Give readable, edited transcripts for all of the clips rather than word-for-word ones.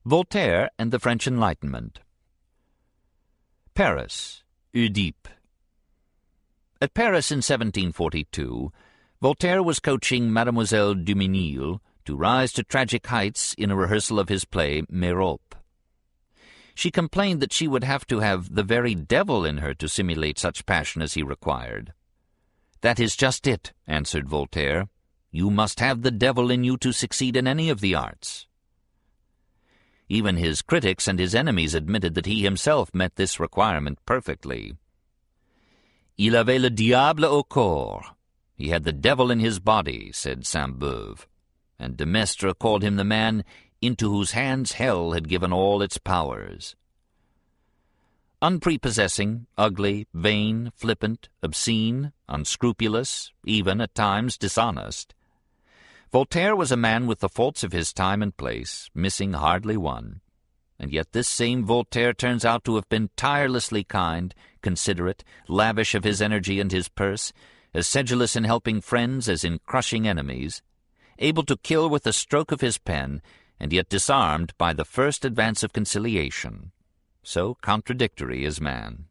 Voltaire and the French Enlightenment. Paris, Oedipe. At Paris in 1742, Voltaire was coaching Mademoiselle Duménil to rise to tragic heights in a rehearsal of his play Merope. She complained that she would have to have the very devil in her to simulate such passion as he required. "That is just it," answered Voltaire. "You must have the devil in you to succeed in any of the arts." Even his critics and his enemies admitted that he himself met this requirement perfectly. "Il avait le diable au corps." He had the devil in his body, said Sainte-Beuve, and de Maistre called him the man into whose hands hell had given all its powers. Unprepossessing, ugly, vain, flippant, obscene, unscrupulous, even at times dishonest, Voltaire was a man with the faults of his time and place, missing hardly one. And yet this same Voltaire turns out to have been tirelessly kind, considerate, lavish of his energy and his purse, as sedulous in helping friends as in crushing enemies, able to kill with a stroke of his pen, and yet disarmed by the first advance of conciliation. So contradictory is man.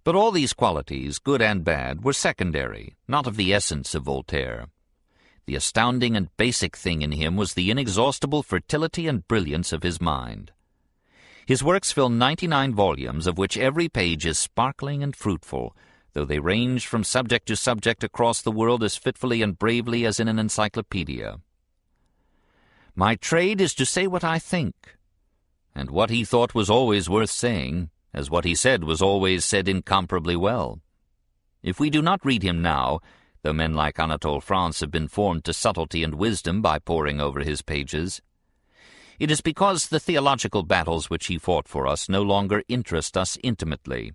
But all these qualities, good and bad, were secondary, not of the essence of Voltaire. The astounding and basic thing in him was the inexhaustible fertility and brilliance of his mind. His works fill 99 volumes, of which every page is sparkling and fruitful, though they range from subject to subject across the world as fitfully and bravely as in an encyclopedia. My trade is to say what I think, and what he thought was always worth saying, as what he said was always said incomparably well. If we do not read him now, though men like Anatole France have been formed to subtlety and wisdom by poring over his pages, it is because the theological battles which he fought for us no longer interest us intimately.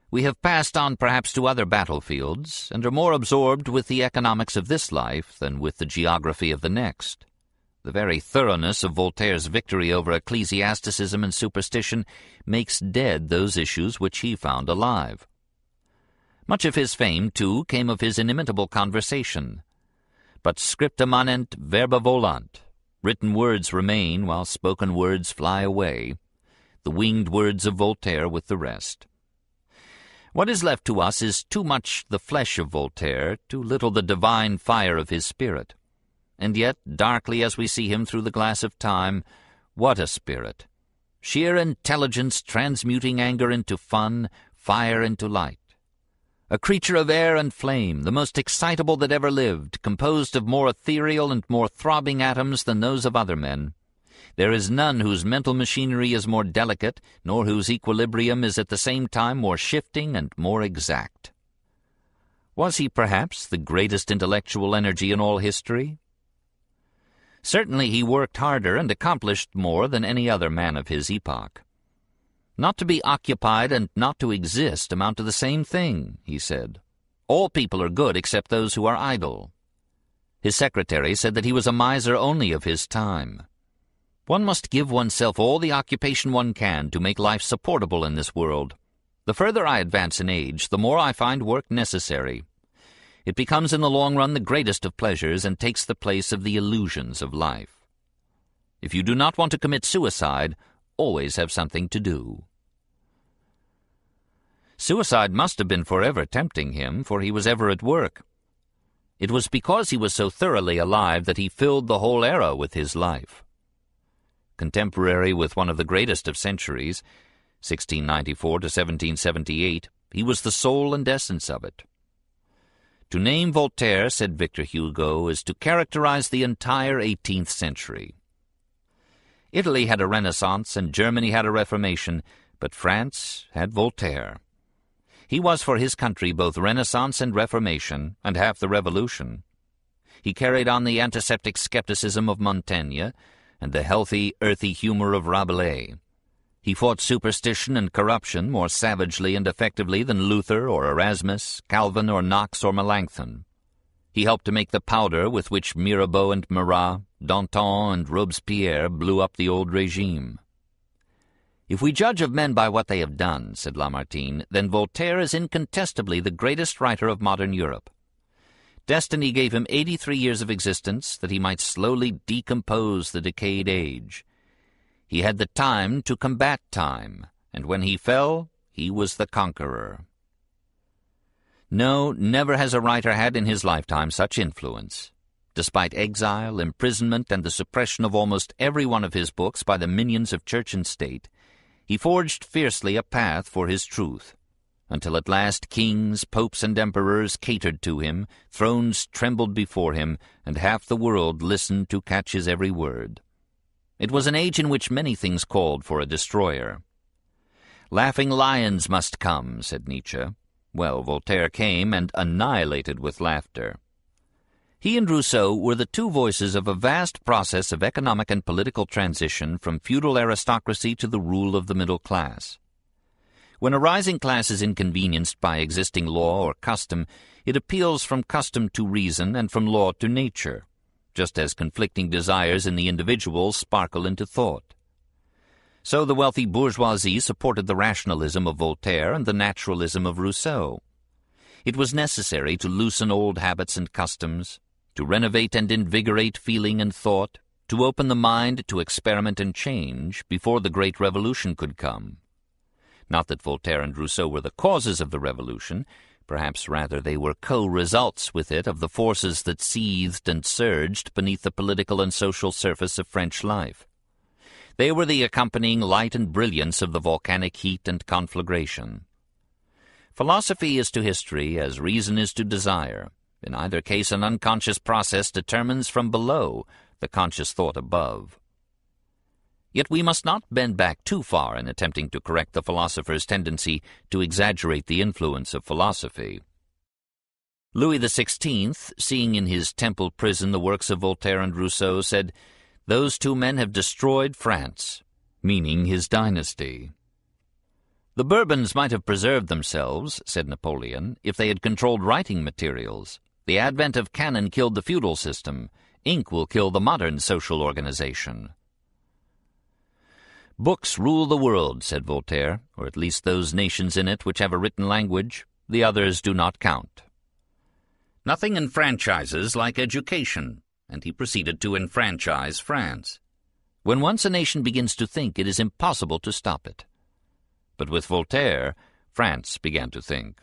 We have passed on perhaps to other battlefields, and are more absorbed with the economics of this life than with the geography of the next. The very thoroughness of Voltaire's victory over ecclesiasticism and superstition makes dead those issues which he found alive. Much of his fame, too, came of his inimitable conversation. But scripta manent, verba volant. Written words remain, while spoken words fly away, the winged words of Voltaire with the rest. What is left to us is too much the flesh of Voltaire, too little the divine fire of his spirit. And yet, darkly as we see him through the glass of time, what a spirit! Sheer intelligence transmuting anger into fun, fire into light. A creature of air and flame, the most excitable that ever lived, composed of more ethereal and more throbbing atoms than those of other men. There is none whose mental machinery is more delicate, nor whose equilibrium is at the same time more shifting and more exact. Was he perhaps the greatest intellectual energy in all history? Certainly he worked harder and accomplished more than any other man of his epoch. Not to be occupied and not to exist amount to the same thing, he said. All people are good except those who are idle. His secretary said that he was a miser only of his time. One must give oneself all the occupation one can to make life supportable in this world. The further I advance in age, the more I find work necessary. It becomes in the long run the greatest of pleasures and takes the place of the illusions of life. If you do not want to commit suicide, always have something to do. Suicide must have been forever tempting him, for he was ever at work. It was because he was so thoroughly alive that he filled the whole era with his life. Contemporary with one of the greatest of centuries, 1694 to 1778, he was the soul and essence of it. To name Voltaire, said Victor Hugo, is to characterize the entire 18th century. Italy had a Renaissance and Germany had a Reformation, but France had Voltaire. He was for his country both Renaissance and Reformation, and half the Revolution. He carried on the antiseptic skepticism of Montaigne and the healthy, earthy humor of Rabelais. He fought superstition and corruption more savagely and effectively than Luther or Erasmus, Calvin or Knox or Melanchthon. He helped to make the powder with which Mirabeau and Marat, Danton and Robespierre blew up the old regime. If we judge of men by what they have done, said Lamartine, then Voltaire is incontestably the greatest writer of modern Europe. Destiny gave him 83 years of existence that he might slowly decompose the decayed age. He had the time to combat time, and when he fell, he was the conqueror. No, never has a writer had in his lifetime such influence. Despite exile, imprisonment, and the suppression of almost every one of his books by the minions of church and state, he forged fiercely a path for his truth, until at last kings, popes, and emperors catered to him, thrones trembled before him, and half the world listened to catch his every word. It was an age in which many things called for a destroyer. "Laughing lions must come," said Nietzsche. Well, Voltaire came and annihilated with laughter. He and Rousseau were the two voices of a vast process of economic and political transition from feudal aristocracy to the rule of the middle class. When a rising class is inconvenienced by existing law or custom, it appeals from custom to reason and from law to nature, just as conflicting desires in the individual sparkle into thought. So the wealthy bourgeoisie supported the rationalism of Voltaire and the naturalism of Rousseau. It was necessary to loosen old habits and customs, to renovate and invigorate feeling and thought, to open the mind to experiment and change before the great revolution could come. Not that Voltaire and Rousseau were the causes of the revolution, perhaps rather they were co-results with it of the forces that seethed and surged beneath the political and social surface of French life. They were the accompanying light and brilliance of the volcanic heat and conflagration. Philosophy is to history as reason is to desire. In either case, an unconscious process determines from below the conscious thought above. Yet we must not bend back too far in attempting to correct the philosopher's tendency to exaggerate the influence of philosophy. Louis XVI, seeing in his Temple prison the works of Voltaire and Rousseau, said, "Those two men have destroyed France," meaning his dynasty. "The Bourbons might have preserved themselves," said Napoleon, "if they had controlled writing materials. The advent of cannon killed the feudal system. Ink will kill the modern social organization." "Books rule the world," said Voltaire, "or at least those nations in it which have a written language. The others do not count." Nothing enfranchises like education, and he proceeded to enfranchise France. When once a nation begins to think, it is impossible to stop it. But with Voltaire, France began to think.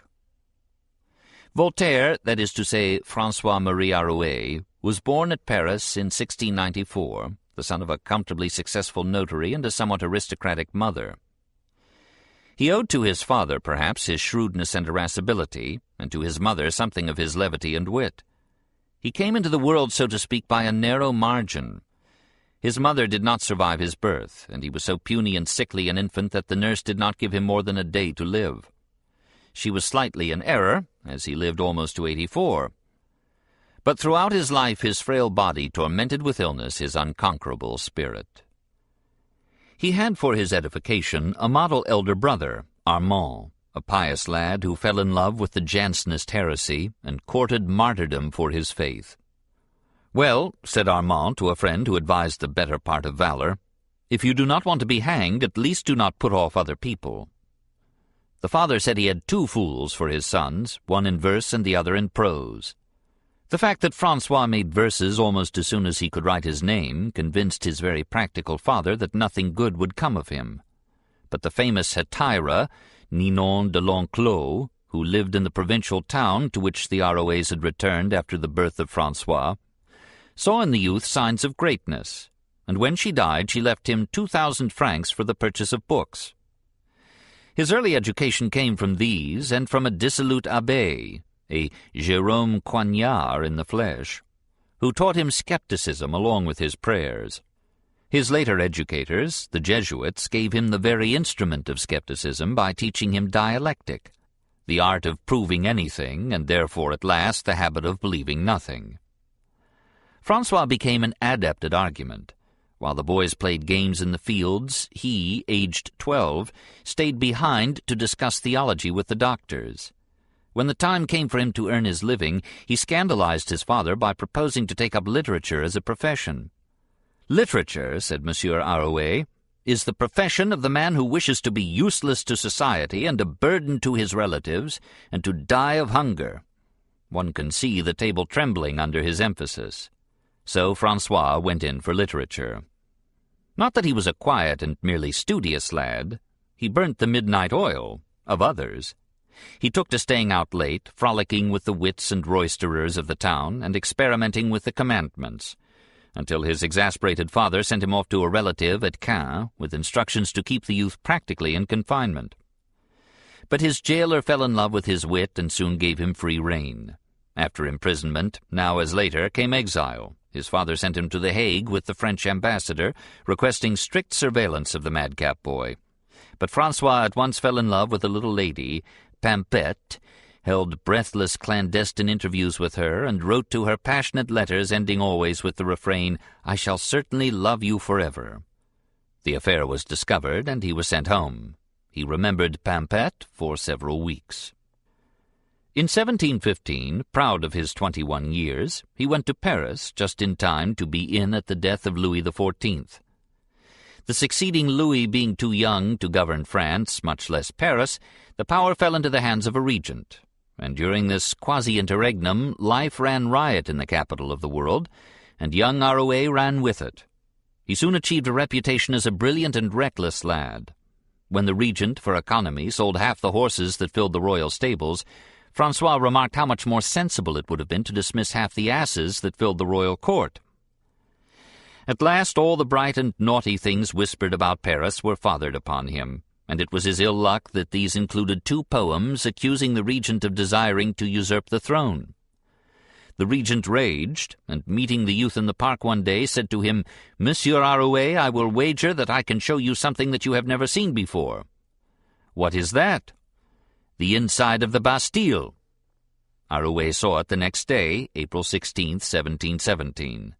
Voltaire, that is to say François-Marie Arouet, was born at Paris in 1694, the son of a comfortably successful notary and a somewhat aristocratic mother. He owed to his father, perhaps, his shrewdness and irascibility, and to his mother something of his levity and wit. He came into the world, so to speak, by a narrow margin. His mother did not survive his birth, and he was so puny and sickly an infant that the nurse did not give him more than a day to live. She was slightly in error, as he lived almost to 84. But throughout his life his frail body tormented with illness his unconquerable spirit. He had for his edification a model elder brother, Armand, a pious lad who fell in love with the Jansenist heresy and courted martyrdom for his faith. "Well," said Armand to a friend who advised the better part of valor, "if you do not want to be hanged, at least do not put off other people." The father said he had two fools for his sons, one in verse and the other in prose. The fact that François made verses almost as soon as he could write his name convinced his very practical father that nothing good would come of him. But the famous hetaira, Ninon de l'Enclos, who lived in the provincial town to which the Arouets had returned after the birth of François, saw in the youth signs of greatness, and when she died she left him 2,000 francs for the purchase of books. His early education came from these and from a dissolute abbé, a Jérôme Coignard in the flesh, who taught him skepticism along with his prayers. His later educators, the Jesuits, gave him the very instrument of skepticism by teaching him dialectic, the art of proving anything, and therefore at last the habit of believing nothing. François became an adept at argument. While the boys played games in the fields, he, aged 12, stayed behind to discuss theology with the doctors. When the time came for him to earn his living, he scandalized his father by proposing to take up literature as a profession. "Literature," said Monsieur Arouet, "is the profession of the man who wishes to be useless to society and a burden to his relatives, and to die of hunger." One can see the table trembling under his emphasis. So François went in for literature. Not that he was a quiet and merely studious lad. He burnt the midnight oil of others. He took to staying out late, frolicking with the wits and roisterers of the town, and experimenting with the commandments, until his exasperated father sent him off to a relative at Caen with instructions to keep the youth practically in confinement. But his jailer fell in love with his wit and soon gave him free rein. After imprisonment, now as later, came exile. His father sent him to The Hague with the French ambassador, requesting strict surveillance of the madcap boy. But Francois at once fell in love with a little lady, Pampette, held breathless clandestine interviews with her, and wrote to her passionate letters ending always with the refrain, "I shall certainly love you forever." The affair was discovered, and he was sent home. He remembered Pampette for several weeks. In 1715, proud of his 21 years, he went to Paris just in time to be in at the death of Louis XIV. The succeeding Louis being too young to govern France, much less Paris, the power fell into the hands of a regent, and during this quasi-interregnum life ran riot in the capital of the world, and young Arouet ran with it. He soon achieved a reputation as a brilliant and reckless lad. When the regent, for economy, sold half the horses that filled the royal stables, Francois remarked how much more sensible it would have been to dismiss half the asses that filled the royal court. At last all the bright and naughty things whispered about Paris were fathered upon him, and it was his ill luck that these included 2 poems accusing the regent of desiring to usurp the throne. The regent raged, and meeting the youth in the park one day, said to him, "Monsieur Arouet, I will wager that I can show you something that you have never seen before." "What is that?" "The inside of the Bastille." Arouet saw it the next day, April 16, 1717.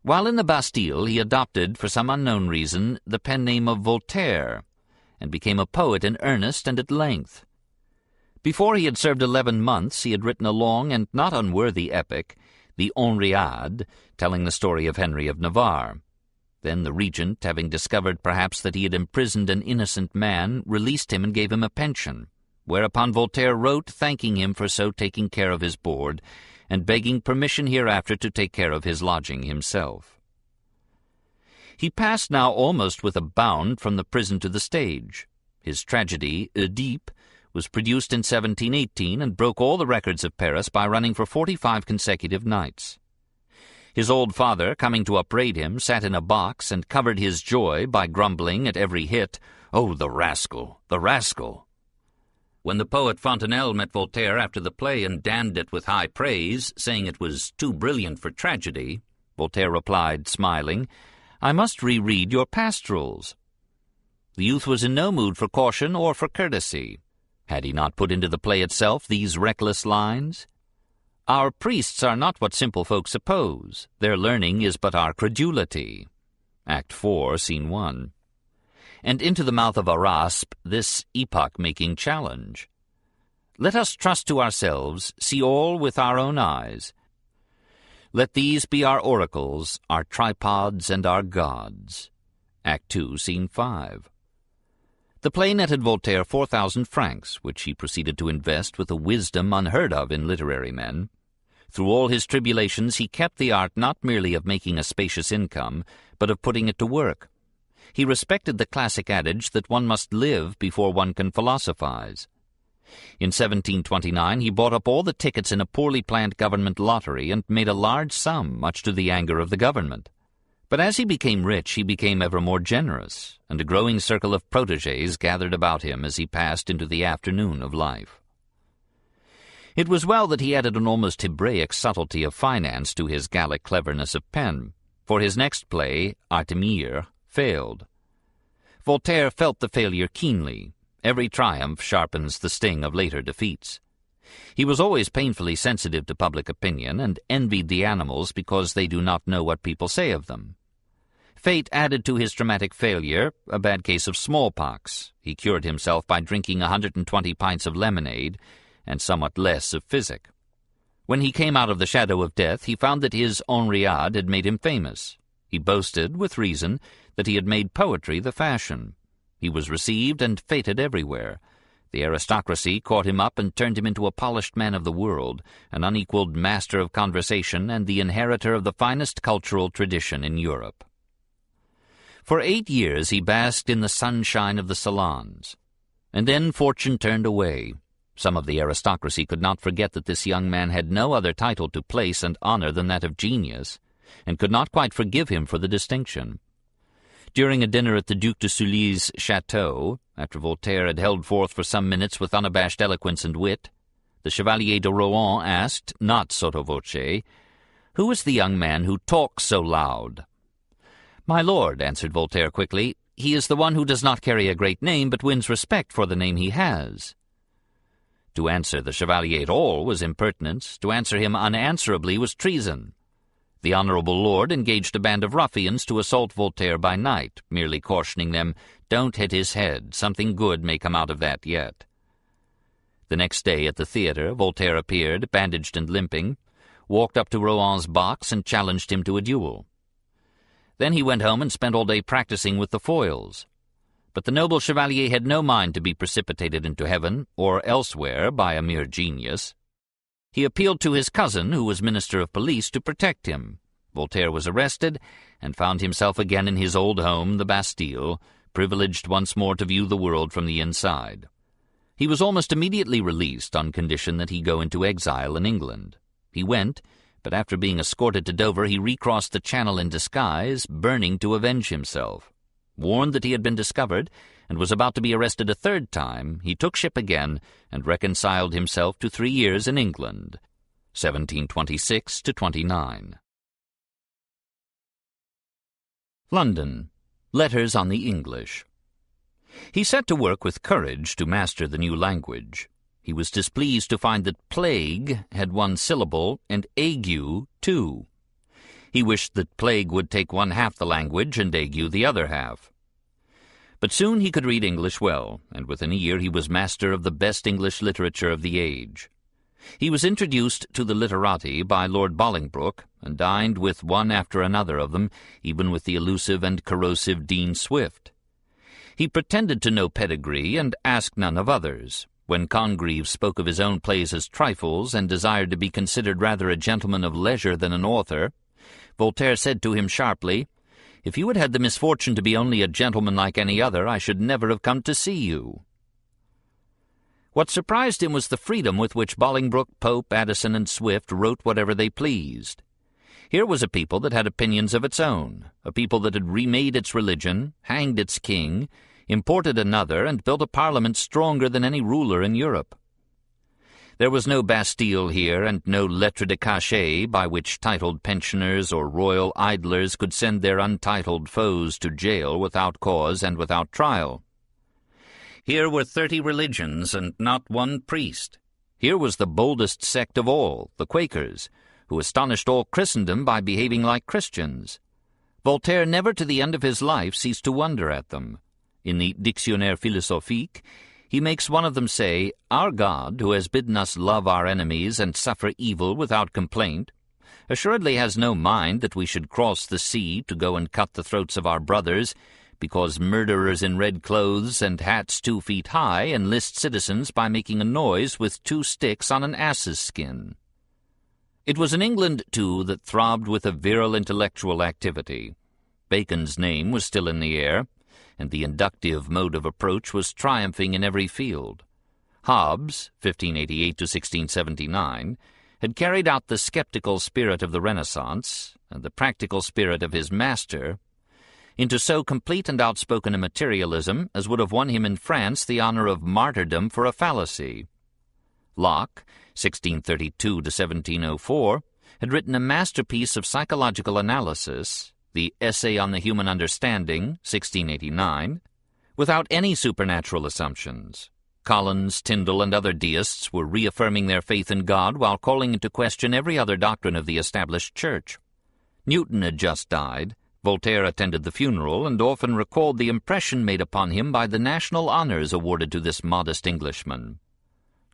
While in the Bastille, he adopted, for some unknown reason, the pen name of Voltaire, and became a poet in earnest and at length. Before he had served 11 months, he had written a long and not unworthy epic, the Henriade, telling the story of Henry of Navarre. Then the regent, having discovered perhaps that he had imprisoned an innocent man, released him and gave him a pension, whereupon Voltaire wrote thanking him for so taking care of his board, and begging permission hereafter to take care of his lodging himself. He passed now almost with a bound from the prison to the stage. His tragedy, Oedipe, was produced in 1718 and broke all the records of Paris by running for 45 consecutive nights. His old father, coming to upbraid him, sat in a box and covered his joy by grumbling at every hit, "Oh, the rascal, the rascal!" When the poet Fontenelle met Voltaire after the play and damned it with high praise, saying it was too brilliant for tragedy, Voltaire replied, smiling, "I must reread your pastorals." The youth was in no mood for caution or for courtesy. Had he not put into the play itself these reckless lines? "Our priests are not what simple folk suppose. Their learning is but our credulity." Act 4, Scene 1. And into the mouth of a rasp this epoch-making challenge. "Let us trust to ourselves, see all with our own eyes. Let these be our oracles, our tripods, and our gods." Act 2, Scene 5. The play netted Voltaire 4,000 francs, which he proceeded to invest with a wisdom unheard of in literary men. Through all his tribulations he kept the art not merely of making a spacious income, but of putting it to work. He respected the classic adage that one must live before one can philosophize. In 1729 he bought up all the tickets in a poorly planned government lottery and made a large sum, much to the anger of the government. But as he became rich, he became ever more generous, and a growing circle of protégés gathered about him as he passed into the afternoon of life. It was well that he added an almost Hebraic subtlety of finance to his Gallic cleverness of pen, for his next play, Artemire, failed. Voltaire felt the failure keenly. Every triumph sharpens the sting of later defeats. He was always painfully sensitive to public opinion and envied the animals because they do not know what people say of them. Fate added to his dramatic failure a bad case of smallpox. He cured himself by drinking 120 pints of lemonade and somewhat less of physic. When he came out of the shadow of death, he found that his Henriade had made him famous. He boasted, with reason, that he had made poetry the fashion. He was received and feted everywhere. The aristocracy caught him up and turned him into a polished man of the world, an unequaled master of conversation and the inheritor of the finest cultural tradition in Europe. For 8 years he basked in the sunshine of the salons. And then fortune turned away. Some of the aristocracy could not forget that this young man had no other title to place and honor than that of genius, and could not quite forgive him for the distinction. During a dinner at the Duc de Sully's chateau, after Voltaire had held forth for some minutes with unabashed eloquence and wit, the Chevalier de Rohan asked, not sotto voce, "Who is the young man who talks so loud?" "My lord," answered Voltaire quickly, "he is the one who does not carry a great name, but wins respect for the name he has." To answer the Chevalier at all was impertinence. To answer him unanswerably was treason. The honorable lord engaged a band of ruffians to assault Voltaire by night, merely cautioning them, "Don't hit his head. Something good may come out of that yet." The next day at the theatre, Voltaire appeared, bandaged and limping, walked up to Rohan's box and challenged him to a duel. Then he went home and spent all day practicing with the foils. But the noble Chevalier had no mind to be precipitated into heaven or elsewhere by a mere genius. He appealed to his cousin, who was Minister of Police, to protect him. Voltaire was arrested, and found himself again in his old home, the Bastille, privileged once more to view the world from the inside. He was almost immediately released on condition that he go into exile in England. He went, but after being escorted to Dover he recrossed the Channel in disguise, burning to avenge himself. Warned that he had been discovered, and was about to be arrested a third time, he took ship again and reconciled himself to 3 years in England, 1726 to 29. London. Letters on the English. He set to work with courage to master the new language. He was displeased to find that plague had 1 syllable and ague 2. He wished that plague would take 1/2 the language and ague the other half. But soon he could read English well, and within a year he was master of the best English literature of the age. He was introduced to the literati by Lord Bolingbroke, and dined with one after another of them, even with the elusive and corrosive Dean Swift. He pretended to know pedigree, and asked none of others. When Congreve spoke of his own plays as trifles, and desired to be considered rather a gentleman of leisure than an author, Voltaire said to him sharply, "If you had had the misfortune to be only a gentleman like any other, I should never have come to see you." What surprised him was the freedom with which Bolingbroke, Pope, Addison, and Swift wrote whatever they pleased. Here was a people that had opinions of its own, a people that had remade its religion, hanged its king, imported another, and built a parliament stronger than any ruler in Europe. There was no Bastille here, and no lettre de cachet by which titled pensioners or royal idlers could send their untitled foes to jail without cause and without trial. Here were 30 religions and not one priest. Here was the boldest sect of all, the Quakers, who astonished all Christendom by behaving like Christians. Voltaire never to the end of his life ceased to wonder at them. In the Dictionnaire philosophique, he makes one of them say, "Our God, who has bidden us love our enemies and suffer evil without complaint, assuredly has no mind that we should cross the sea to go and cut the throats of our brothers, because murderers in red clothes and hats 2 feet high enlist citizens by making a noise with 2 sticks on an ass's skin." It was an England, too, that throbbed with a virile intellectual activity. Bacon's name was still in the air, and the inductive mode of approach was triumphing in every field. Hobbes, 1588 to 1679, had carried out the skeptical spirit of the Renaissance, and the practical spirit of his master, into so complete and outspoken a materialism as would have won him in France the honor of martyrdom for a fallacy. Locke, 1632 to 1704, had written a masterpiece of psychological analysis, the Essay on the Human Understanding, 1689, without any supernatural assumptions. Collins, Tyndall, and other deists were reaffirming their faith in God while calling into question every other doctrine of the established church. Newton had just died. Voltaire attended the funeral and often recalled the impression made upon him by the national honors awarded to this modest Englishman.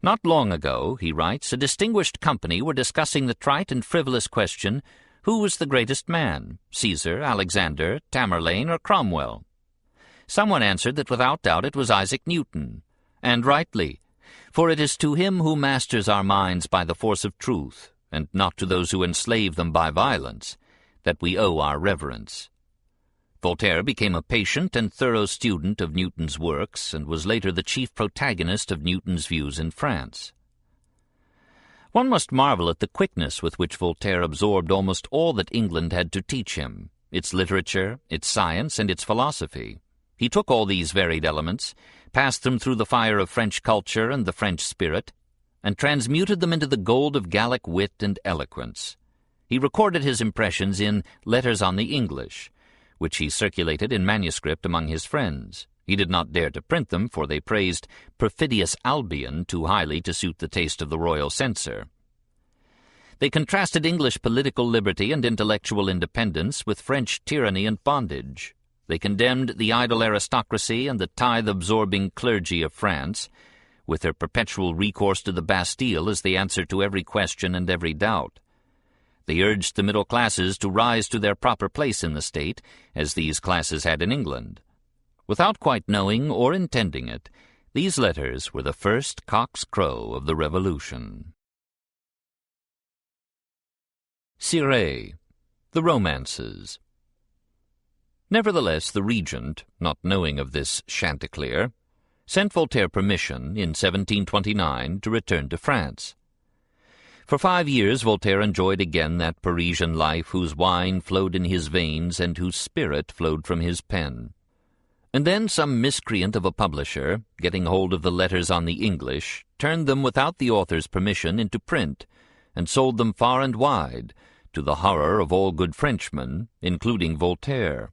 Not long ago, he writes, a distinguished company were discussing the trite and frivolous question, who was the greatest man, Caesar, Alexander, Tamerlane, or Cromwell? Someone answered that without doubt it was Isaac Newton, and rightly, for it is to him who masters our minds by the force of truth, and not to those who enslave them by violence, that we owe our reverence. Voltaire became a patient and thorough student of Newton's works and was later the chief protagonist of Newton's views in France. One must marvel at the quickness with which Voltaire absorbed almost all that England had to teach him, its literature, its science, and its philosophy. He took all these varied elements, passed them through the fire of French culture and the French spirit, and transmuted them into the gold of Gallic wit and eloquence. He recorded his impressions in Letters on the English, which he circulated in manuscript among his friends. He did not dare to print them, for they praised perfidious Albion too highly to suit the taste of the royal censor. They contrasted English political liberty and intellectual independence with French tyranny and bondage. They condemned the idle aristocracy and the tithe-absorbing clergy of France, with their perpetual recourse to the Bastille as the answer to every question and every doubt. They urged the middle classes to rise to their proper place in the state, as these classes had in England. Without quite knowing or intending it, these letters were the first cock's crow of the Revolution. Cirey, the Romances. Nevertheless, the regent, not knowing of this Chanticleer, sent Voltaire permission in 1729 to return to France. For 5 years Voltaire enjoyed again that Parisian life whose wine flowed in his veins and whose spirit flowed from his pen. And then some miscreant of a publisher, getting hold of the Letters on the English, turned them without the author's permission into print, and sold them far and wide, to the horror of all good Frenchmen, including Voltaire.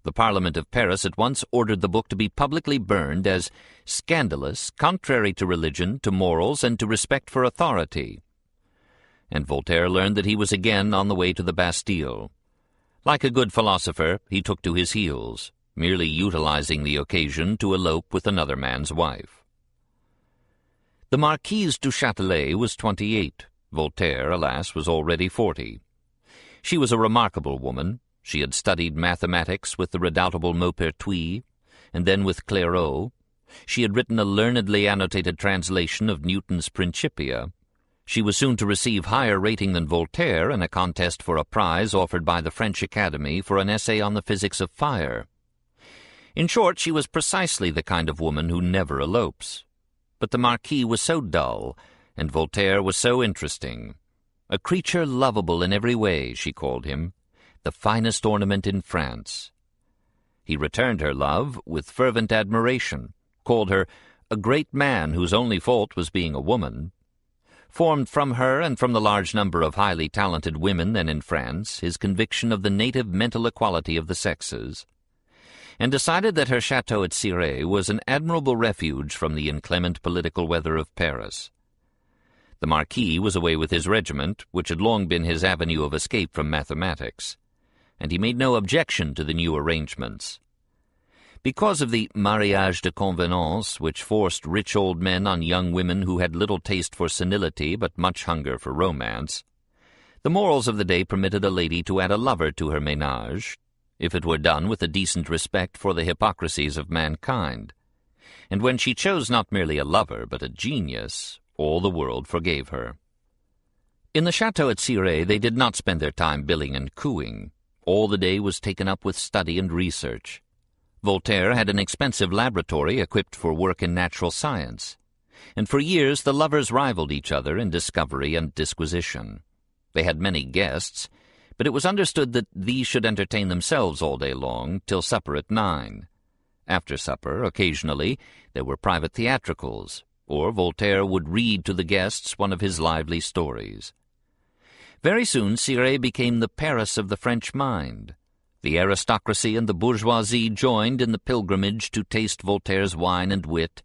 The Parliament of Paris at once ordered the book to be publicly burned as scandalous, contrary to religion, to morals, and to respect for authority. And Voltaire learned that he was again on the way to the Bastille. Like a good philosopher, he took to his heels, merely utilizing the occasion to elope with another man's wife. The Marquise du Châtelet was 28. Voltaire, alas, was already 40. She was a remarkable woman. She had studied mathematics with the redoubtable Maupertuis, and then with Clairaut. She had written a learnedly annotated translation of Newton's Principia. She was soon to receive higher rating than Voltaire in a contest for a prize offered by the French Academy for an essay on the physics of fire. In short, she was precisely the kind of woman who never elopes. But the Marquis was so dull, and Voltaire was so interesting. A creature lovable in every way, she called him, the finest ornament in France. He returned her love with fervent admiration, called her a great man whose only fault was being a woman, formed from her and from the large number of highly talented women then in France his conviction of the native mental equality of the sexes, and decided that her chateau at Cirey was an admirable refuge from the inclement political weather of Paris. The Marquis was away with his regiment, which had long been his avenue of escape from mathematics, and he made no objection to the new arrangements. Because of the mariage de convenance, which forced rich old men on young women who had little taste for senility but much hunger for romance, the morals of the day permitted a lady to add a lover to her ménage, if it were done with a decent respect for the hypocrisies of mankind. And when she chose not merely a lover but a genius, all the world forgave her. In the chateau at Cirey they did not spend their time billing and cooing. All the day was taken up with study and research. Voltaire had an expensive laboratory equipped for work in natural science, and for years the lovers rivaled each other in discovery and disquisition. They had many guests, but it was understood that these should entertain themselves all day long till supper at 9. After supper, occasionally, there were private theatricals, or Voltaire would read to the guests one of his lively stories. Very soon Cirey became the Paris of the French mind. The aristocracy and the bourgeoisie joined in the pilgrimage to taste Voltaire's wine and wit,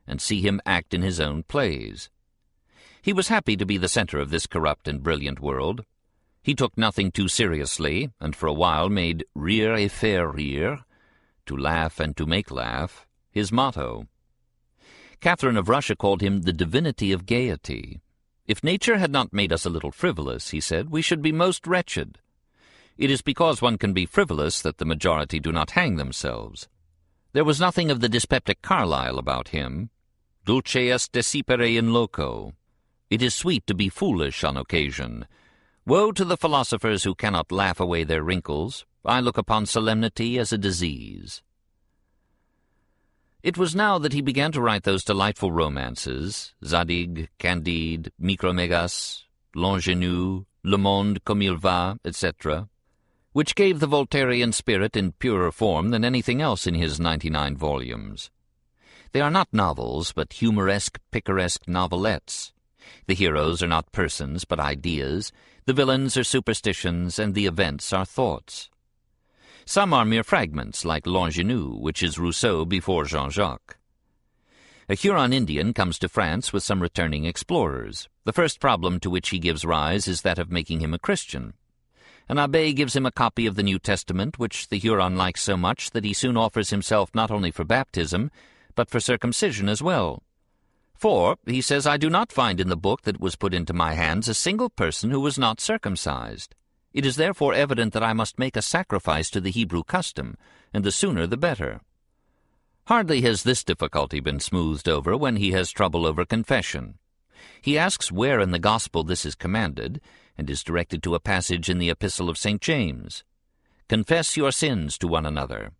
and see him act in his own plays. He was happy to be the center of this corrupt and brilliant world. He took nothing too seriously, and for a while made rire et faire rire, to laugh and to make laugh, his motto. Catherine of Russia called him the divinity of gaiety. If nature had not made us a little frivolous, he said, we should be most wretched. It is because one can be frivolous that the majority do not hang themselves. There was nothing of the dyspeptic Carlyle about him. Dulce est desipere in loco. It is sweet to be foolish on occasion. Woe to the philosophers who cannot laugh away their wrinkles, I look upon solemnity as a disease." It was now that he began to write those delightful romances, Zadig, Candide, Micromégas, L'Ingénu, Le Monde comme il va, etc., which gave the Voltairean spirit in purer form than anything else in his 99 volumes. They are not novels, but humoresque, picaresque novelettes. The heroes are not persons, but ideas. The villains are superstitions, and the events are thoughts. Some are mere fragments, like L'Ingénu, which is Rousseau before Jean-Jacques. A Huron Indian comes to France with some returning explorers. The first problem to which he gives rise is that of making him a Christian. An abbé gives him a copy of the New Testament, which the Huron likes so much that he soon offers himself not only for baptism, but for circumcision as well. "For," he says, "I do not find in the book that was put into my hands a single person who was not circumcised. It is therefore evident that I must make a sacrifice to the Hebrew custom, and the sooner the better." Hardly has this difficulty been smoothed over when he has trouble over confession. He asks where in the Gospel this is commanded, and is directed to a passage in the Epistle of St. James. "Confess your sins to one another."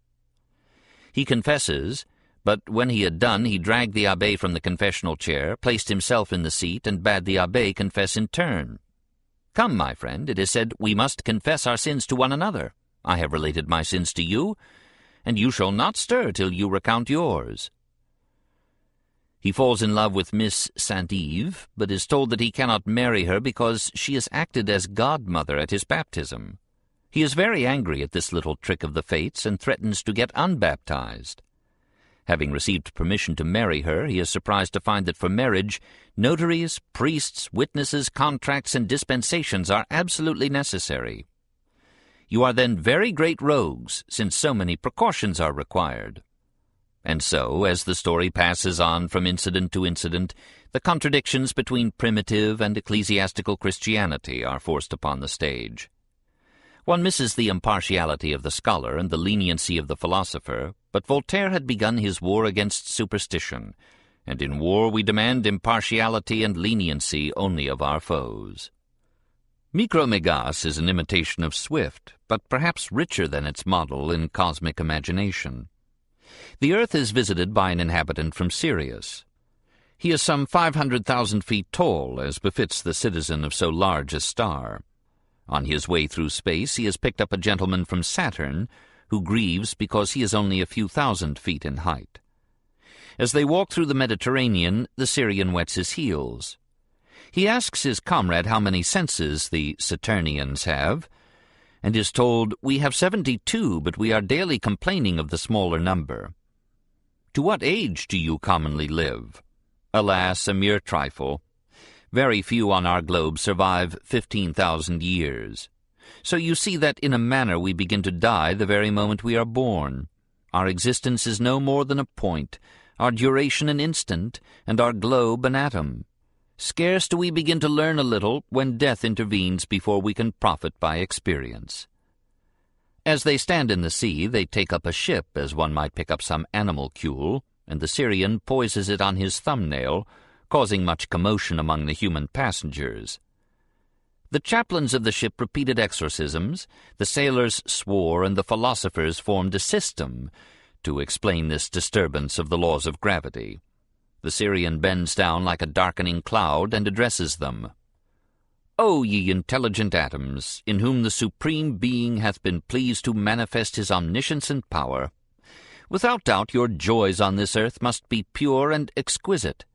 He confesses, but when he had done, he dragged the abbé from the confessional chair, placed himself in the seat, and bade the abbé confess in turn. "Come, my friend, it is said, we must confess our sins to one another. I have related my sins to you, and you shall not stir till you recount yours." He falls in love with Miss Saint-Yves, but is told that he cannot marry her because she has acted as godmother at his baptism. He is very angry at this little trick of the fates and threatens to get unbaptized. Having received permission to marry her, he is surprised to find that for marriage, notaries, priests, witnesses, contracts, and dispensations are absolutely necessary. "You are then very great rogues, since so many precautions are required." And so, as the story passes on from incident to incident, the contradictions between primitive and ecclesiastical Christianity are forced upon the stage. One misses the impartiality of the scholar and the leniency of the philosopher, but Voltaire had begun his war against superstition, and in war we demand impartiality and leniency only of our foes. Micromégas is an imitation of Swift, but perhaps richer than its model in cosmic imagination. The earth is visited by an inhabitant from Sirius. He is some 500,000 feet tall, as befits the citizen of so large a star. On his way through space he has picked up a gentleman from Saturn, who grieves because he is only a few thousand feet in height. As they walk through the Mediterranean, the Syrian wets his heels. He asks his comrade how many senses the Saturnians have, and is told, "We have 72, but we are daily complaining of the smaller number." "To what age do you commonly live?" "Alas, a mere trifle. Very few on our globe survive 15,000 years. So you see that in a manner we begin to die the very moment we are born. Our existence is no more than a point, our duration an instant, and our globe an atom. Scarce do we begin to learn a little when death intervenes before we can profit by experience." As they stand in the sea, they take up a ship as one might pick up some animalcule, and the Syrian poises it on his thumbnail, causing much commotion among the human passengers. The chaplains of the ship repeated exorcisms, the sailors swore, and the philosophers formed a system to explain this disturbance of the laws of gravity. The Syrian bends down like a darkening cloud and addresses them. "O ye intelligent atoms, in whom the Supreme Being hath been pleased to manifest his omniscience and power, without doubt your joys on this earth must be pure and exquisite.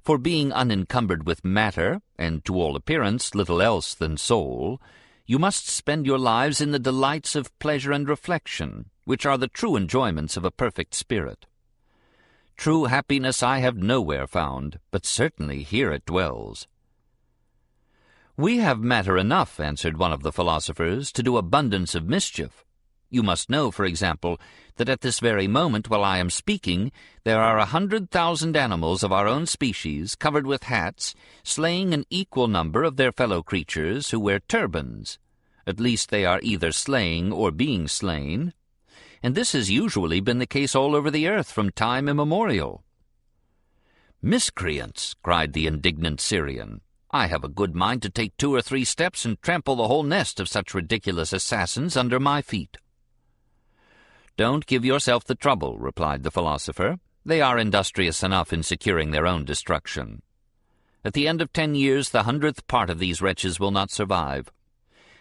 For being unencumbered with matter, and to all appearance little else than soul, you must spend your lives in the delights of pleasure and reflection, which are the true enjoyments of a perfect spirit. True happiness I have nowhere found, but certainly here it dwells." "We have matter enough," answered one of the philosophers, "to do abundance of mischief. You must know, for example, that at this very moment, while I am speaking, there are 100,000 animals of our own species, covered with hats, slaying an equal number of their fellow creatures who wear turbans. At least they are either slaying or being slain, and this has usually been the case all over the earth from time immemorial." "Miscreants!" cried the indignant Syrian. I have a good mind to take 2 or 3 steps and trample the whole nest of such ridiculous assassins under my feet." "Don't give yourself the trouble," replied the philosopher. "They are industrious enough in securing their own destruction. At the end of 10 years, the 100th part of these wretches will not survive.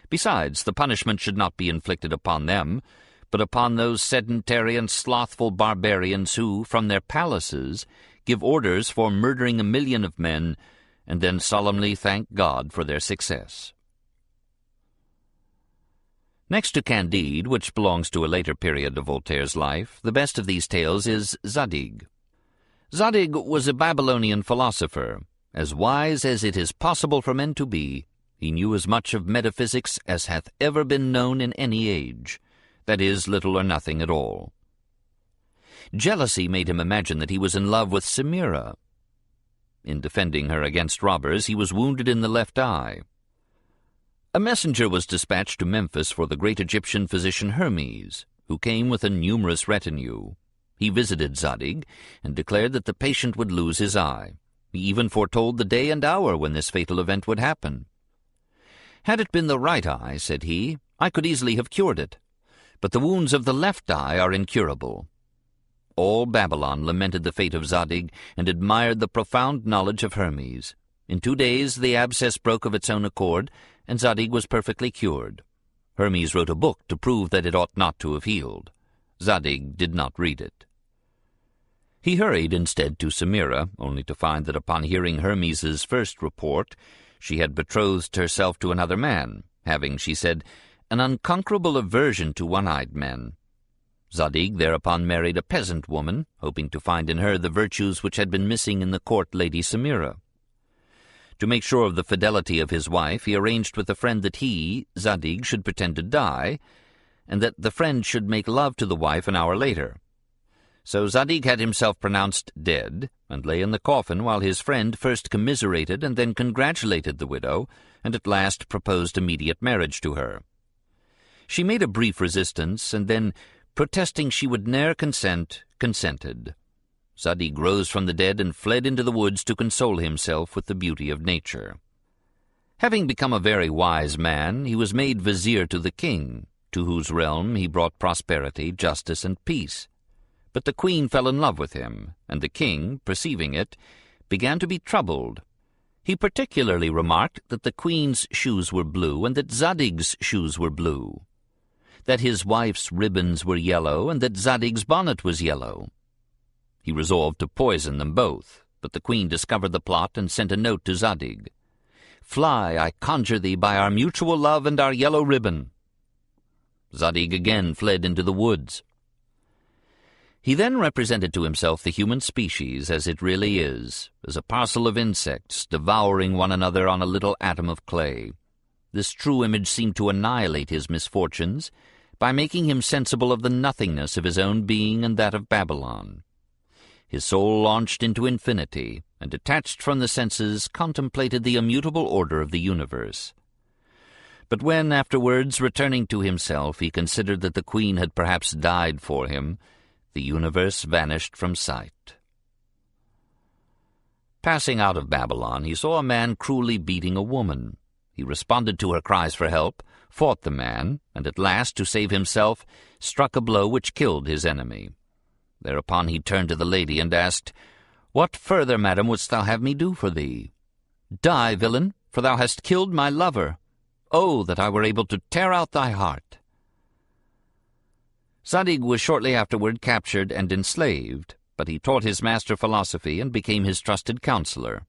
Besides, the punishment should not be inflicted upon them, but upon those sedentary and slothful barbarians who, from their palaces, give orders for murdering 1,000,000 of men, and then solemnly thank God for their success." Next to Candide, which belongs to a later period of Voltaire's life, the best of these tales is Zadig. Zadig was a Babylonian philosopher, as wise as it is possible for men to be. He knew as much of metaphysics as hath ever been known in any age, that is, little or nothing at all. Jealousy made him imagine that he was in love with Semira. In defending her against robbers, he was wounded in the left eye. A messenger was dispatched to Memphis for the great Egyptian physician Hermes, who came with a numerous retinue. He visited Zadig, and declared that the patient would lose his eye. He even foretold the day and hour when this fatal event would happen. "Had it been the right eye," said he, "I could easily have cured it, but the wounds of the left eye are incurable." All Babylon lamented the fate of Zadig and admired the profound knowledge of Hermes. In 2 days the abscess broke of its own accord, and Zadig was perfectly cured. Hermes wrote a book to prove that it ought not to have healed. Zadig did not read it. He hurried instead to Semira, only to find that upon hearing Hermes's first report, she had betrothed herself to another man, having, she said, an unconquerable aversion to one-eyed men. Zadig thereupon married a peasant woman, hoping to find in her the virtues which had been missing in the court lady Semira. To make sure of the fidelity of his wife, he arranged with a friend that he, Zadig, should pretend to die, and that the friend should make love to the wife an hour later. So Zadig had himself pronounced dead, and lay in the coffin while his friend first commiserated and then congratulated the widow, and at last proposed immediate marriage to her. She made a brief resistance, and then, protesting she would ne'er consent, consented. Zadig rose from the dead and fled into the woods to console himself with the beauty of nature. Having become a very wise man, he was made vizier to the king, to whose realm he brought prosperity, justice, and peace. But the queen fell in love with him, and the king, perceiving it, began to be troubled. He particularly remarked that the queen's shoes were blue, and that Zadig's shoes were blue, that his wife's ribbons were yellow, and that Zadig's bonnet was yellow. He resolved to poison them both, but the queen discovered the plot and sent a note to Zadig. "Fly, I conjure thee, by our mutual love and our yellow ribbon." Zadig again fled into the woods. He then represented to himself the human species as it really is, as a parcel of insects devouring one another on a little atom of clay. This true image seemed to annihilate his misfortunes by making him sensible of the nothingness of his own being and that of Babylon. His soul launched into infinity, and detached from the senses, contemplated the immutable order of the universe. But when, afterwards, returning to himself, he considered that the queen had perhaps died for him, the universe vanished from sight. Passing out of Babylon, he saw a man cruelly beating a woman. He responded to her cries for help, fought the man, and at last, to save himself, struck a blow which killed his enemy. Thereupon he turned to the lady and asked, "What further, madam, wouldst thou have me do for thee?" "Die, villain, for thou hast killed my lover. Oh, that I were able to tear out thy heart." Zadig was shortly afterward captured and enslaved, but he taught his master philosophy and became his trusted counselor.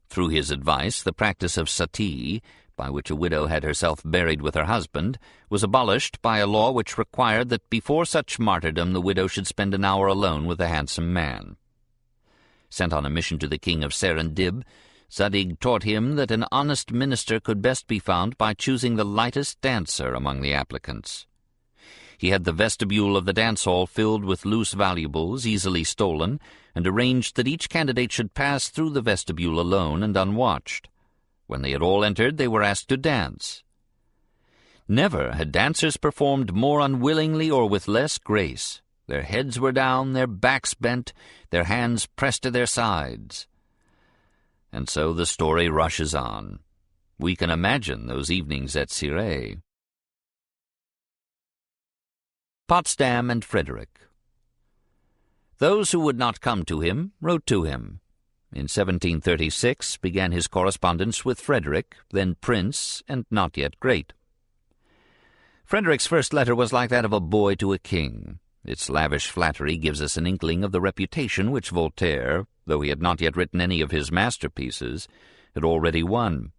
Through his advice, the practice of sati, by which a widow had herself buried with her husband, was abolished by a law which required that before such martyrdom the widow should spend an hour alone with a handsome man. Sent on a mission to the king of Serendib, Zadig taught him that an honest minister could best be found by choosing the lightest dancer among the applicants. He had the vestibule of the dance-hall filled with loose valuables, easily stolen, and arranged that each candidate should pass through the vestibule alone and unwatched. When they had all entered, they were asked to dance. Never had dancers performed more unwillingly or with less grace. Their heads were down, their backs bent, their hands pressed to their sides. And so the story rushes on. We can imagine those evenings at Cirey. Potsdam and Frederick. Those who would not come to him wrote to him. In 1736 began his correspondence with Frederick, then prince and not yet great. Frederick's first letter was like that of a boy to a king. Its lavish flattery gives us an inkling of the reputation which Voltaire, though he had not yet written any of his masterpieces, had already won.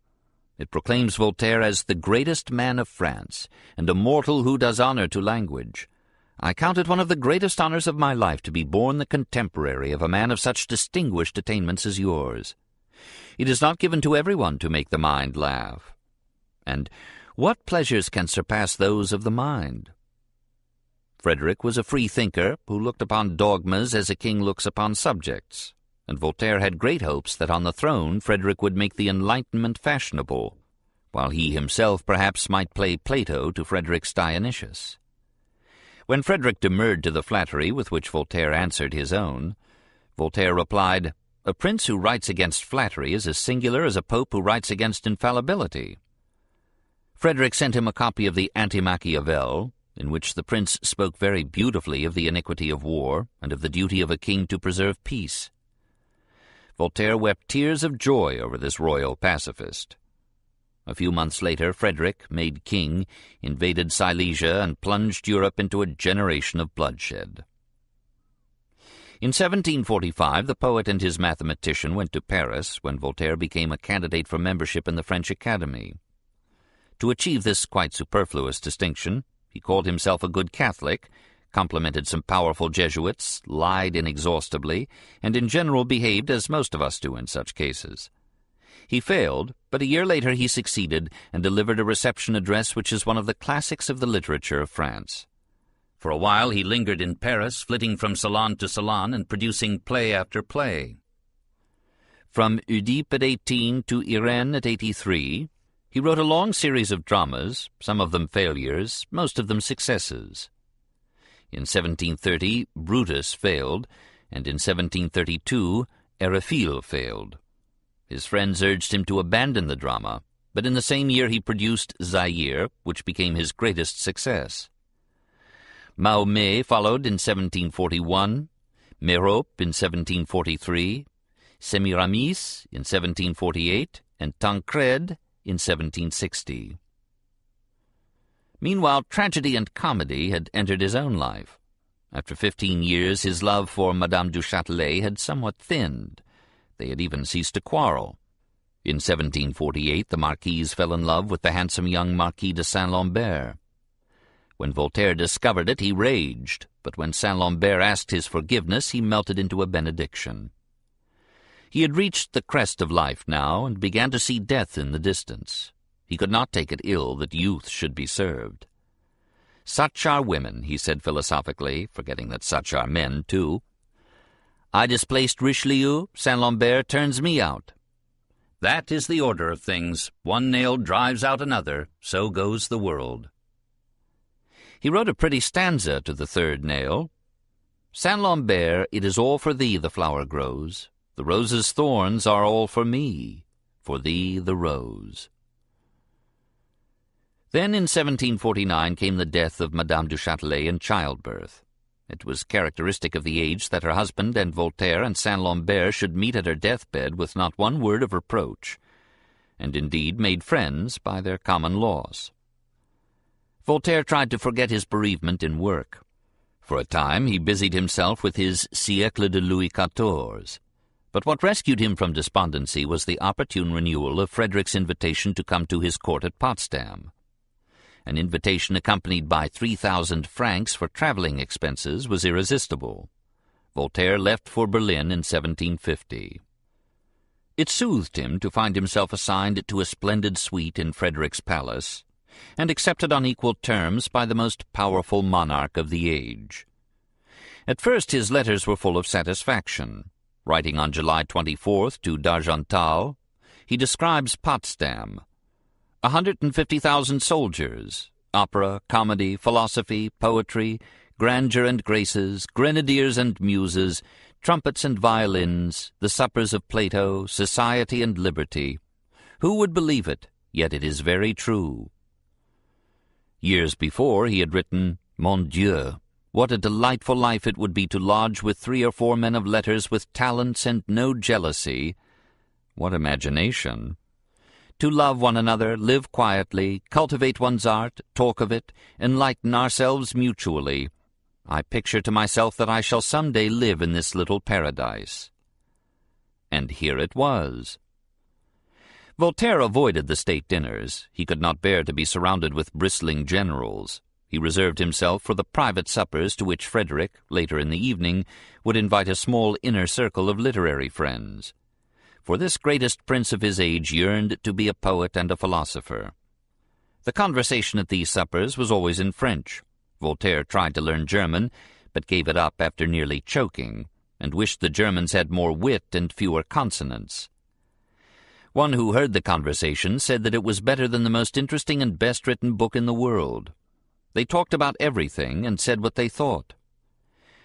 It proclaims Voltaire as the greatest man of France, and a mortal who does honor to language. I count it one of the greatest honors of my life to be born the contemporary of a man of such distinguished attainments as yours. It is not given to everyone to make the mind laugh. And what pleasures can surpass those of the mind? Frederick was a free thinker who looked upon dogmas as a king looks upon subjects, and Voltaire had great hopes that on the throne Frederick would make the Enlightenment fashionable, while he himself perhaps might play Plato to Frederick's Dionysius. When Frederick demurred to the flattery with which Voltaire answered his own, Voltaire replied, "A prince who writes against flattery is as singular as a pope who writes against infallibility." Frederick sent him a copy of the Anti-Machiavel, in which the prince spoke very beautifully of the iniquity of war and of the duty of a king to preserve peace. Voltaire wept tears of joy over this royal pacifist. A few months later, Frederick, made king, invaded Silesia and plunged Europe into a generation of bloodshed. In 1745, the poet and his mathematician went to Paris when Voltaire became a candidate for membership in the French Academy. To achieve this quite superfluous distinction, he called himself a good Catholic, complimented some powerful Jesuits, lied inexhaustibly, and in general behaved as most of us do in such cases. He failed, but a year later he succeeded and delivered a reception address which is one of the classics of the literature of France. For a while he lingered in Paris, flitting from salon to salon and producing play after play. From Oedipe at 18 to Irene at 83, he wrote a long series of dramas, some of them failures, most of them successes. In 1730, Brutus failed, and in 1732, Eriphyle failed. His friends urged him to abandon the drama, but in the same year he produced Zaire, which became his greatest success. Mahomet followed in 1741, Merope in 1743, Semiramis in 1748, and Tancred in 1760. Meanwhile, tragedy and comedy had entered his own life. After 15 years, his love for Madame du Châtelet had somewhat thinned. They had even ceased to quarrel. In 1748, the Marquise fell in love with the handsome young Marquis de Saint-Lambert. When Voltaire discovered it, he raged, but when Saint-Lambert asked his forgiveness, he melted into a benediction. He had reached the crest of life now, and began to see death in the distance. He could not take it ill that youth should be served. "Such are women," he said philosophically, forgetting that such are men, too. "I displaced Richelieu, Saint-Lambert turns me out. That is the order of things. One nail drives out another, so goes the world." He wrote a pretty stanza to the third nail. "Saint-Lambert, it is all for thee the flower grows. The rose's thorns are all for me, for thee the rose." Then in 1749 came the death of Madame du Châtelet in childbirth. It was characteristic of the age that her husband and Voltaire and Saint-Lambert should meet at her deathbed with not one word of reproach, and indeed made friends by their common loss. Voltaire tried to forget his bereavement in work. For a time he busied himself with his Siècle de Louis XIV, but what rescued him from despondency was the opportune renewal of Frederick's invitation to come to his court at Potsdam. An invitation accompanied by 3,000 francs for traveling expenses was irresistible. Voltaire left for Berlin in 1750. It soothed him to find himself assigned to a splendid suite in Frederick's palace, and accepted on equal terms by the most powerful monarch of the age. At first his letters were full of satisfaction. Writing on July 24th to d'Argental, he describes Potsdam: 150,000 soldiers, opera, comedy, philosophy, poetry, grandeur and graces, grenadiers and muses, trumpets and violins, the suppers of Plato, society and liberty. Who would believe it? Yet it is very true. Years before he had written, Mon Dieu, what a delightful life it would be to lodge with 3 or 4 men of letters with talents and no jealousy. What imagination! To love one another, live quietly, cultivate one's art, talk of it, enlighten ourselves mutually. I picture to myself that I shall some day live in this little paradise. And here it was. Voltaire avoided the state dinners. He could not bear to be surrounded with bristling generals. He reserved himself for the private suppers to which Frederick, later in the evening, would invite a small inner circle of literary friends. For this greatest prince of his age yearned to be a poet and a philosopher. The conversation at these suppers was always in French. Voltaire tried to learn German, but gave it up after nearly choking, and wished the Germans had more wit and fewer consonants. One who heard the conversation said that it was better than the most interesting and best-written book in the world. They talked about everything and said what they thought.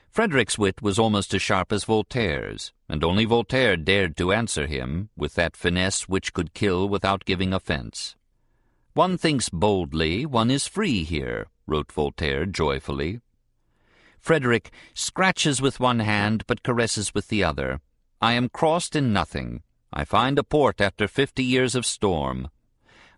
Frederick's wit was almost as sharp as Voltaire's, and only Voltaire dared to answer him with that finesse which could kill without giving offense. "One thinks boldly, one is free here," wrote Voltaire joyfully. Frederick scratches with one hand but caresses with the other. "I am crossed in nothing. I find a port after 50 years of storm.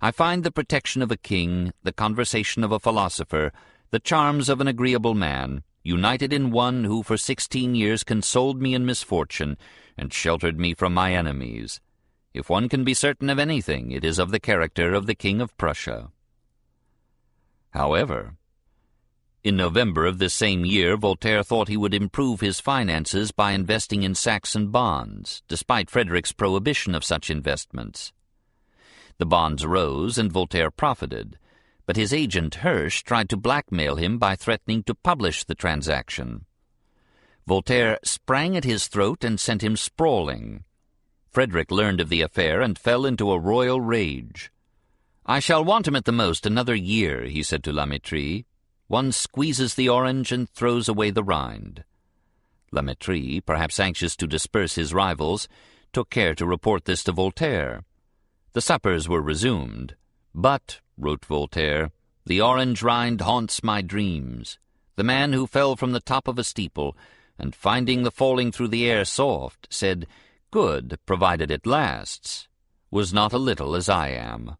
I find the protection of a king, the conversation of a philosopher, the charms of an agreeable man, united in one who for 16 years consoled me in misfortune and sheltered me from my enemies. If one can be certain of anything, it is of the character of the King of Prussia." However, in November of this same year, Voltaire thought he would improve his finances by investing in Saxon bonds, despite Frederick's prohibition of such investments. The bonds rose, and Voltaire profited, but his agent Hirsch tried to blackmail him by threatening to publish the transaction. Voltaire sprang at his throat and sent him sprawling. Frederick learned of the affair and fell into a royal rage. "I shall want him at the most another year," he said to La Métrie. "One squeezes the orange and throws away the rind." La Métrie, perhaps anxious to disperse his rivals, took care to report this to Voltaire. The suppers were resumed. "But," wrote Voltaire, "the orange rind haunts my dreams. The man who fell from the top of a steeple, and finding the falling through the air soft, said, 'Good, provided it lasts,' was not a little as I am."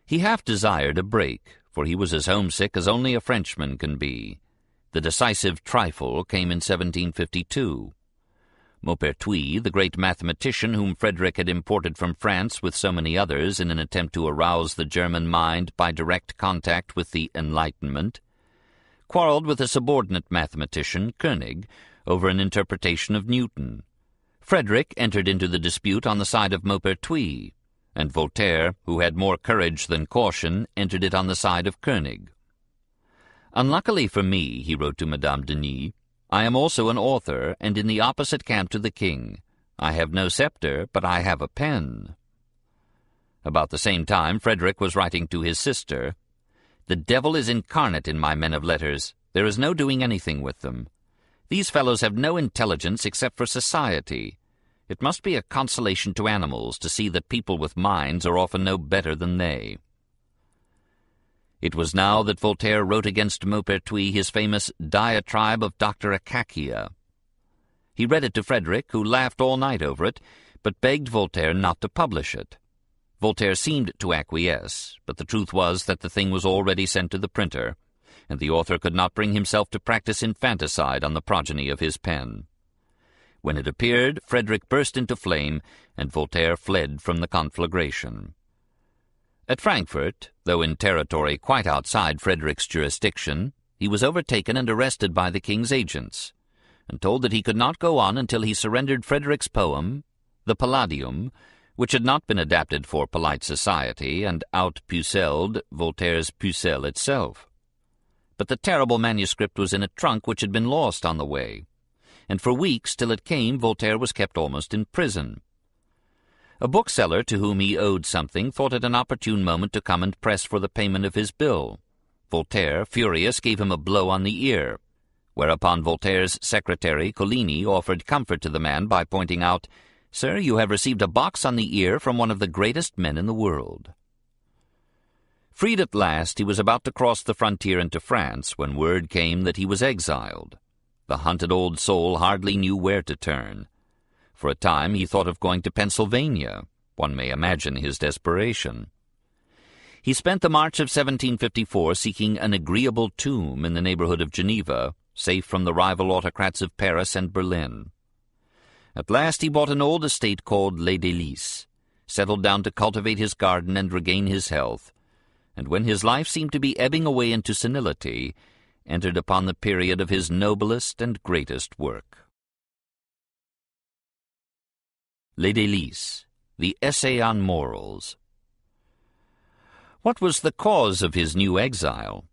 He half desired a break, for he was as homesick as only a Frenchman can be. The decisive trifle came in 1752. Maupertuis, the great mathematician whom Frederick had imported from France with so many others in an attempt to arouse the German mind by direct contact with the Enlightenment, quarreled with a subordinate mathematician, Koenig, over an interpretation of Newton. Frederick entered into the dispute on the side of Maupertuis, and Voltaire, who had more courage than caution, entered it on the side of Koenig. "Unluckily for me," he wrote to Madame Denis, "I am also an author, and in the opposite camp to the king. I have no scepter, but I have a pen." About the same time, Frederick was writing to his sister, "The devil is incarnate in my men of letters. There is no doing anything with them. These fellows have no intelligence except for society. It must be a consolation to animals to see that people with minds are often no better than they." It was now that Voltaire wrote against Maupertuis his famous diatribe of Dr. Akakia. He read it to Frederick, who laughed all night over it, but begged Voltaire not to publish it. Voltaire seemed to acquiesce, but the truth was that the thing was already sent to the printer, and the author could not bring himself to practice infanticide on the progeny of his pen. When it appeared, Frederick burst into flame, and Voltaire fled from the conflagration. At Frankfurt, though in territory quite outside Frederick's jurisdiction, he was overtaken and arrested by the king's agents, and told that he could not go on until he surrendered Frederick's poem, the Palladium, which had not been adapted for polite society, and outpucelled Voltaire's Pucelle itself. But the terrible manuscript was in a trunk which had been lost on the way, and for weeks till it came Voltaire was kept almost in prison. A bookseller to whom he owed something thought it an opportune moment to come and press for the payment of his bill, Voltaire, furious, gave him a blow on the ear, whereupon Voltaire's secretary, Coligny, offered comfort to the man by pointing out, "Sir, you have received a box on the ear from one of the greatest men in the world." Freed at last, he was about to cross the frontier into France when word came that he was exiled. The hunted old soul hardly knew where to turn. For a time he thought of going to Pennsylvania. One may imagine his desperation. He spent the March of 1754 seeking an agreeable tomb in the neighborhood of Geneva, safe from the rival autocrats of Paris and Berlin. At last he bought an old estate called Les Délices, settled down to cultivate his garden and regain his health, and when his life seemed to be ebbing away into senility, entered upon the period of his noblest and greatest work. Les Délices, the Essay on Morals. What was the cause of his new exile?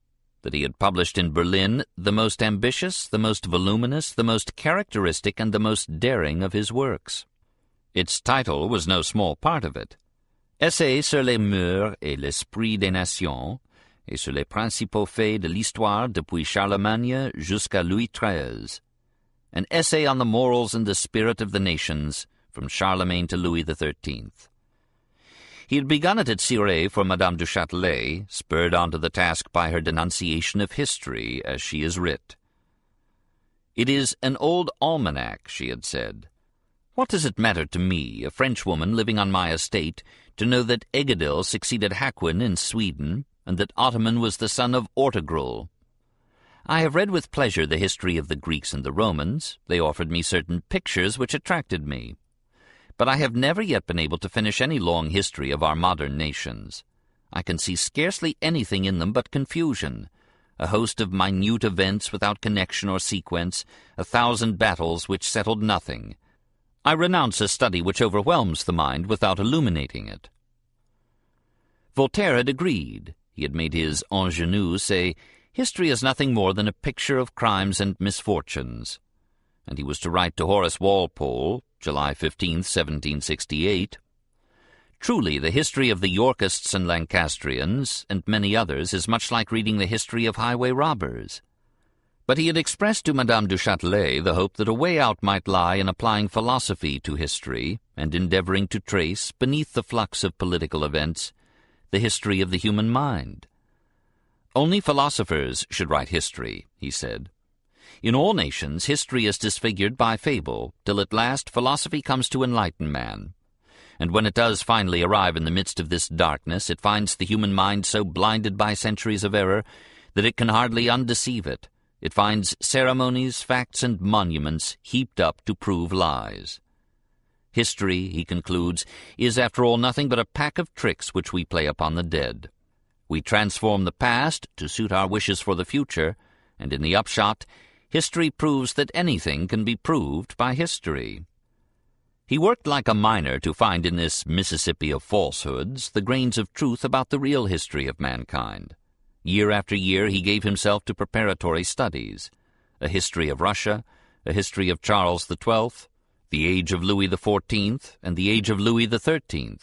That he had published in Berlin the most ambitious, the most voluminous, the most characteristic, and the most daring of his works. Its title was no small part of it. Essai sur les mœurs et l'esprit des nations, et sur les principaux faits de l'histoire depuis Charlemagne jusqu'à Louis XIII. An essay on the morals and the spirit of the nations, from Charlemagne to Louis XIII. He had begun it at Cirey for Madame du Châtelet, spurred on to the task by her denunciation of history, as she is writ. "It is an old almanac," she had said. "What does it matter to me, a Frenchwoman living on my estate, to know that Egedil succeeded Haquin in Sweden, and that Ottoman was the son of Ortegrul? I have read with pleasure the history of the Greeks and the Romans. They offered me certain pictures which attracted me. But I have never yet been able to finish any long history of our modern nations. I can see scarcely anything in them but confusion, a host of minute events without connection or sequence, 1,000 battles which settled nothing. I renounce a study which overwhelms the mind without illuminating it." Voltaire had agreed. He had made his ingenue say, "History is nothing more than a picture of crimes and misfortunes." And he was to write to Horace Walpole, July 15, 1768, "Truly, the history of the Yorkists and Lancastrians, and many others, is much like reading the history of highway robbers." But he had expressed to Madame du Châtelet the hope that a way out might lie in applying philosophy to history, and endeavoring to trace, beneath the flux of political events, the history of the human mind. "Only philosophers should write history," he said. "In all nations, history is disfigured by fable, till at last philosophy comes to enlighten man. And when it does finally arrive in the midst of this darkness, it finds the human mind so blinded by centuries of error that it can hardly undeceive it. It finds ceremonies, facts, and monuments heaped up to prove lies. History," he concludes, "is after all nothing but a pack of tricks which we play upon the dead. We transform the past to suit our wishes for the future, and in the upshot, history proves that anything can be proved by history." He worked like a miner to find in this Mississippi of falsehoods the grains of truth about the real history of mankind. Year after year he gave himself to preparatory studies, a history of Russia, a history of Charles XII, the age of Louis XIV, and the age of Louis XIII.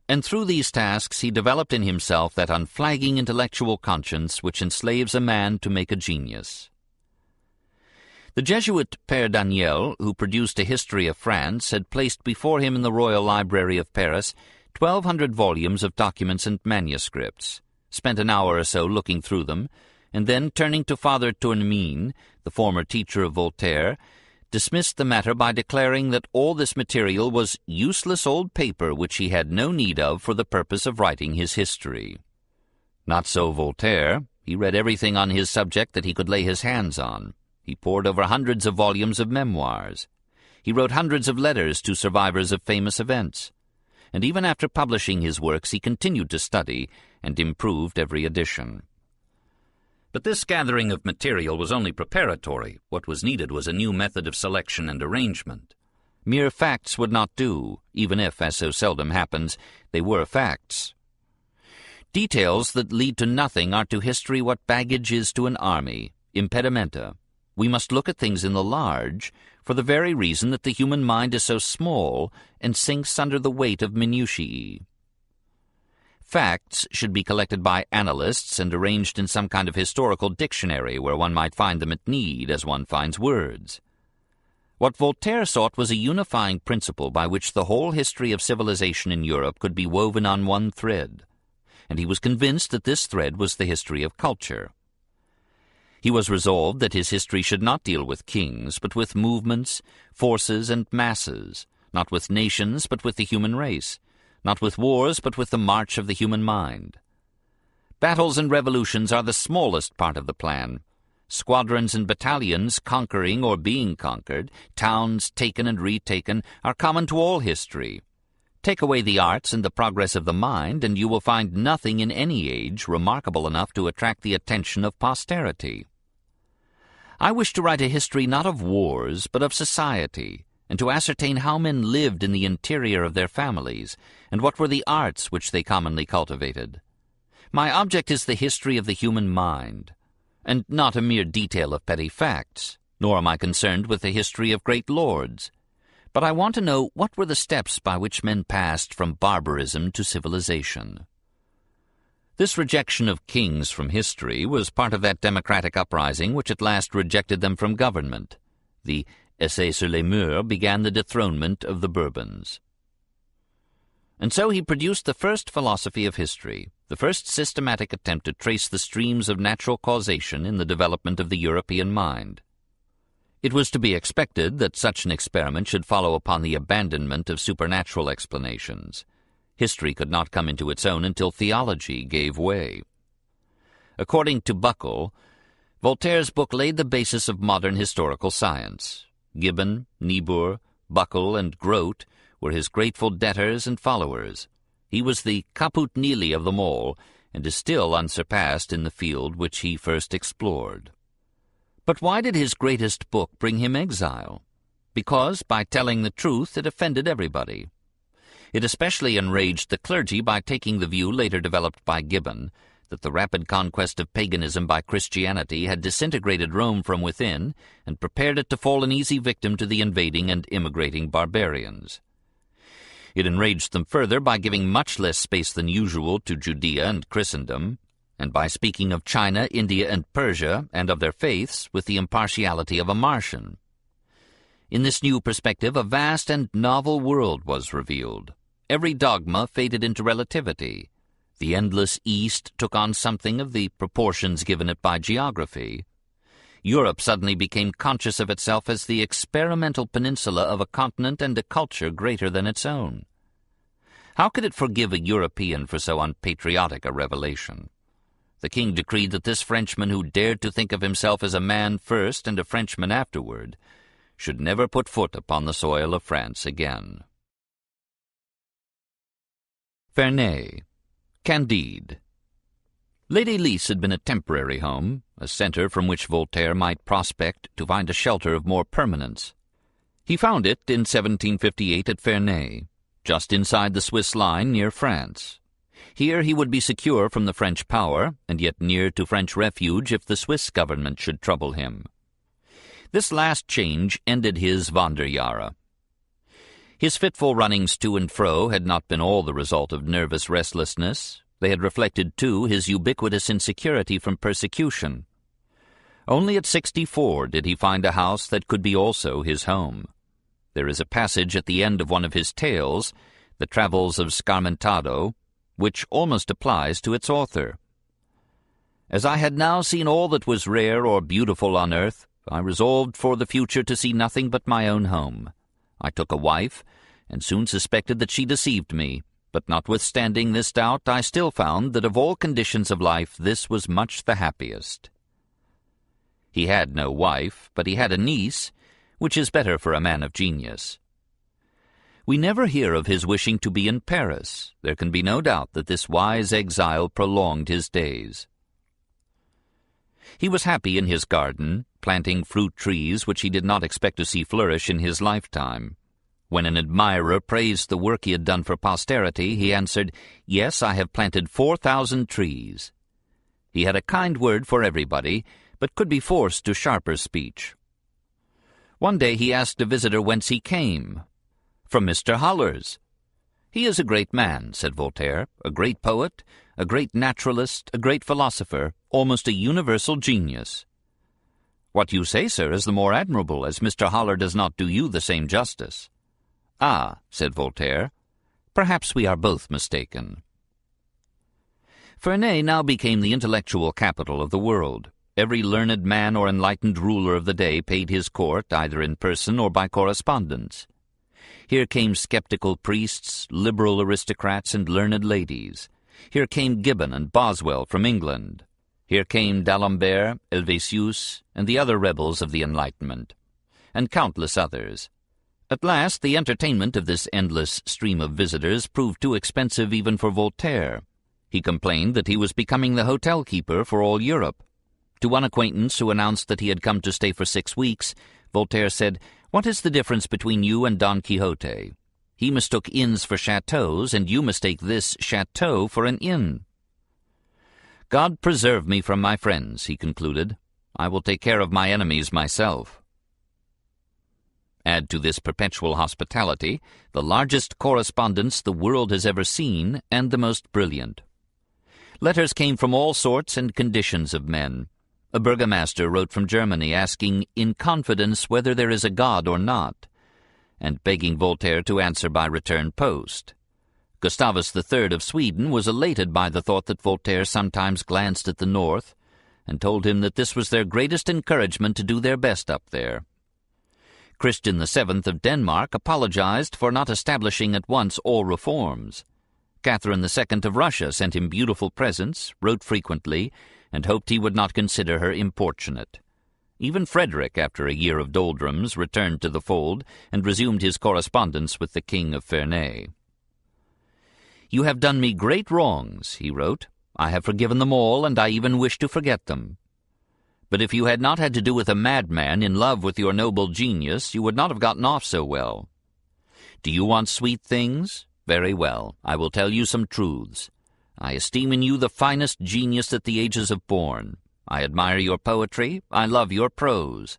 And through these tasks he developed in himself that unflagging intellectual conscience which enslaves a man to make a genius. The Jesuit Père Daniel, who produced a history of France, had placed before him in the Royal Library of Paris 1,200 volumes of documents and manuscripts, spent an hour or so looking through them, and then, turning to Father Tournemine, the former teacher of Voltaire, dismissed the matter by declaring that all this material was useless old paper which he had no need of for the purpose of writing his history. Not so Voltaire. He read everything on his subject that he could lay his hands on. He pored over hundreds of volumes of memoirs. He wrote hundreds of letters to survivors of famous events. And even after publishing his works he continued to study and improved every edition. But this gathering of material was only preparatory. What was needed was a new method of selection and arrangement. Mere facts would not do, even if, as so seldom happens, they were facts. Details that lead to nothing are to history what baggage is to an army, impedimenta. We must look at things in the large, for the very reason that the human mind is so small and sinks under the weight of minutiae. Facts should be collected by analysts and arranged in some kind of historical dictionary where one might find them at need as one finds words. What Voltaire sought was a unifying principle by which the whole history of civilization in Europe could be woven on one thread, and he was convinced that this thread was the history of culture. He was resolved that his history should not deal with kings, but with movements, forces, and masses, not with nations, but with the human race, not with wars, but with the march of the human mind. Battles and revolutions are the smallest part of the plan. Squadrons and battalions conquering or being conquered, towns taken and retaken, are common to all history. Take away the arts and the progress of the mind, and you will find nothing in any age remarkable enough to attract the attention of posterity. I wish to write a history not of wars, but of society, and to ascertain how men lived in the interior of their families, and what were the arts which they commonly cultivated. My object is the history of the human mind, and not a mere detail of petty facts, nor am I concerned with the history of great lords. But I want to know what were the steps by which men passed from barbarism to civilization. This rejection of kings from history was part of that democratic uprising which at last rejected them from government. The Essai sur les Mœurs began the dethronement of the Bourbons. And so he produced the first philosophy of history, the first systematic attempt to trace the streams of natural causation in the development of the European mind. It was to be expected that such an experiment should follow upon the abandonment of supernatural explanations. History could not come into its own until theology gave way. According to Buckle, Voltaire's book laid the basis of modern historical science. Gibbon, Niebuhr, Buckle, and Grote were his grateful debtors and followers. He was the caput nihil of them all, and is still unsurpassed in the field which he first explored. But why did his greatest book bring him exile? Because, by telling the truth, it offended everybody. It especially enraged the clergy by taking the view later developed by Gibbon, that the rapid conquest of paganism by Christianity had disintegrated Rome from within and prepared it to fall an easy victim to the invading and immigrating barbarians. It enraged them further by giving much less space than usual to Judea and Christendom, and by speaking of China, India, and Persia, and of their faiths, with the impartiality of a Martian. In this new perspective, a vast and novel world was revealed. Every dogma faded into relativity. The endless East took on something of the proportions given it by geography. Europe suddenly became conscious of itself as the experimental peninsula of a continent and a culture greater than its own. How could it forgive a European for so unpatriotic a revelation? The king decreed that this Frenchman who dared to think of himself as a man first and a Frenchman afterward should never put foot upon the soil of France again. Ferney, Candide. Lady Lease had been a temporary home, a centre from which Voltaire might prospect to find a shelter of more permanence. He found it in 1758 at Ferney, just inside the Swiss line near France. Here he would be secure from the French power, and yet near to French refuge if the Swiss government should trouble him. This last change ended his Wanderjahre. His fitful runnings to and fro had not been all the result of nervous restlessness. They had reflected, too, his ubiquitous insecurity from persecution. Only at 64 did he find a house that could be also his home. There is a passage at the end of one of his tales, The Travels of Scarmentado, which almost applies to its author. As I had now seen all that was rare or beautiful on earth, I resolved for the future to see nothing but my own home. I took a wife, and soon suspected that she deceived me, but notwithstanding this doubt, I still found that of all conditions of life this was much the happiest. He had no wife, but he had a niece, which is better for a man of genius. We never hear of his wishing to be in Paris. There can be no doubt that this wise exile prolonged his days. He was happy in his garden, planting fruit trees which he did not expect to see flourish in his lifetime. When an admirer praised the work he had done for posterity, he answered, "Yes, I have planted 4,000 trees." He had a kind word for everybody, but could be forced to sharper speech. One day he asked a visitor whence he came. "From Mr. Holler's." "He is a great man," said Voltaire, "a great poet, a great naturalist, a great philosopher, almost a universal genius." "What you say, sir, is the more admirable, as Mr. Haller does not do you the same justice." "Ah," said Voltaire, "perhaps we are both mistaken." Ferney now became the intellectual capital of the world. Every learned man or enlightened ruler of the day paid his court either in person or by correspondence. Here came skeptical priests, liberal aristocrats, and learned ladies. Here came Gibbon and Boswell from England. Here came d'Alembert, Helvétius, and the other rebels of the Enlightenment, and countless others. At last the entertainment of this endless stream of visitors proved too expensive even for Voltaire. He complained that he was becoming the hotel keeper for all Europe. To one acquaintance who announced that he had come to stay for 6 weeks, Voltaire said, "What is the difference between you and Don Quixote? He mistook inns for chateaux, and you mistake this chateau for an inn." "God preserve me from my friends," he concluded. "I will take care of my enemies myself." Add to this perpetual hospitality the largest correspondence the world has ever seen, and the most brilliant. Letters came from all sorts and conditions of men. A burgomaster wrote from Germany asking in confidence whether there is a God or not, and begging Voltaire to answer by return post. Gustavus III of Sweden was elated by the thought that Voltaire sometimes glanced at the north, and told him that this was their greatest encouragement to do their best up there. Christian VII of Denmark apologized for not establishing at once all reforms. Catherine II of Russia sent him beautiful presents, wrote frequently, and hoped he would not consider her importunate. Even Frederick, after a year of doldrums, returned to the fold and resumed his correspondence with the King of Ferney. "You have done me great wrongs," he wrote. "I have forgiven them all, and I even wish to forget them. But if you had not had to do with a madman in love with your noble genius, you would not have gotten off so well. Do you want sweet things? Very well, I will tell you some truths. I esteem in you the finest genius that the ages have borne. I admire your poetry. I love your prose.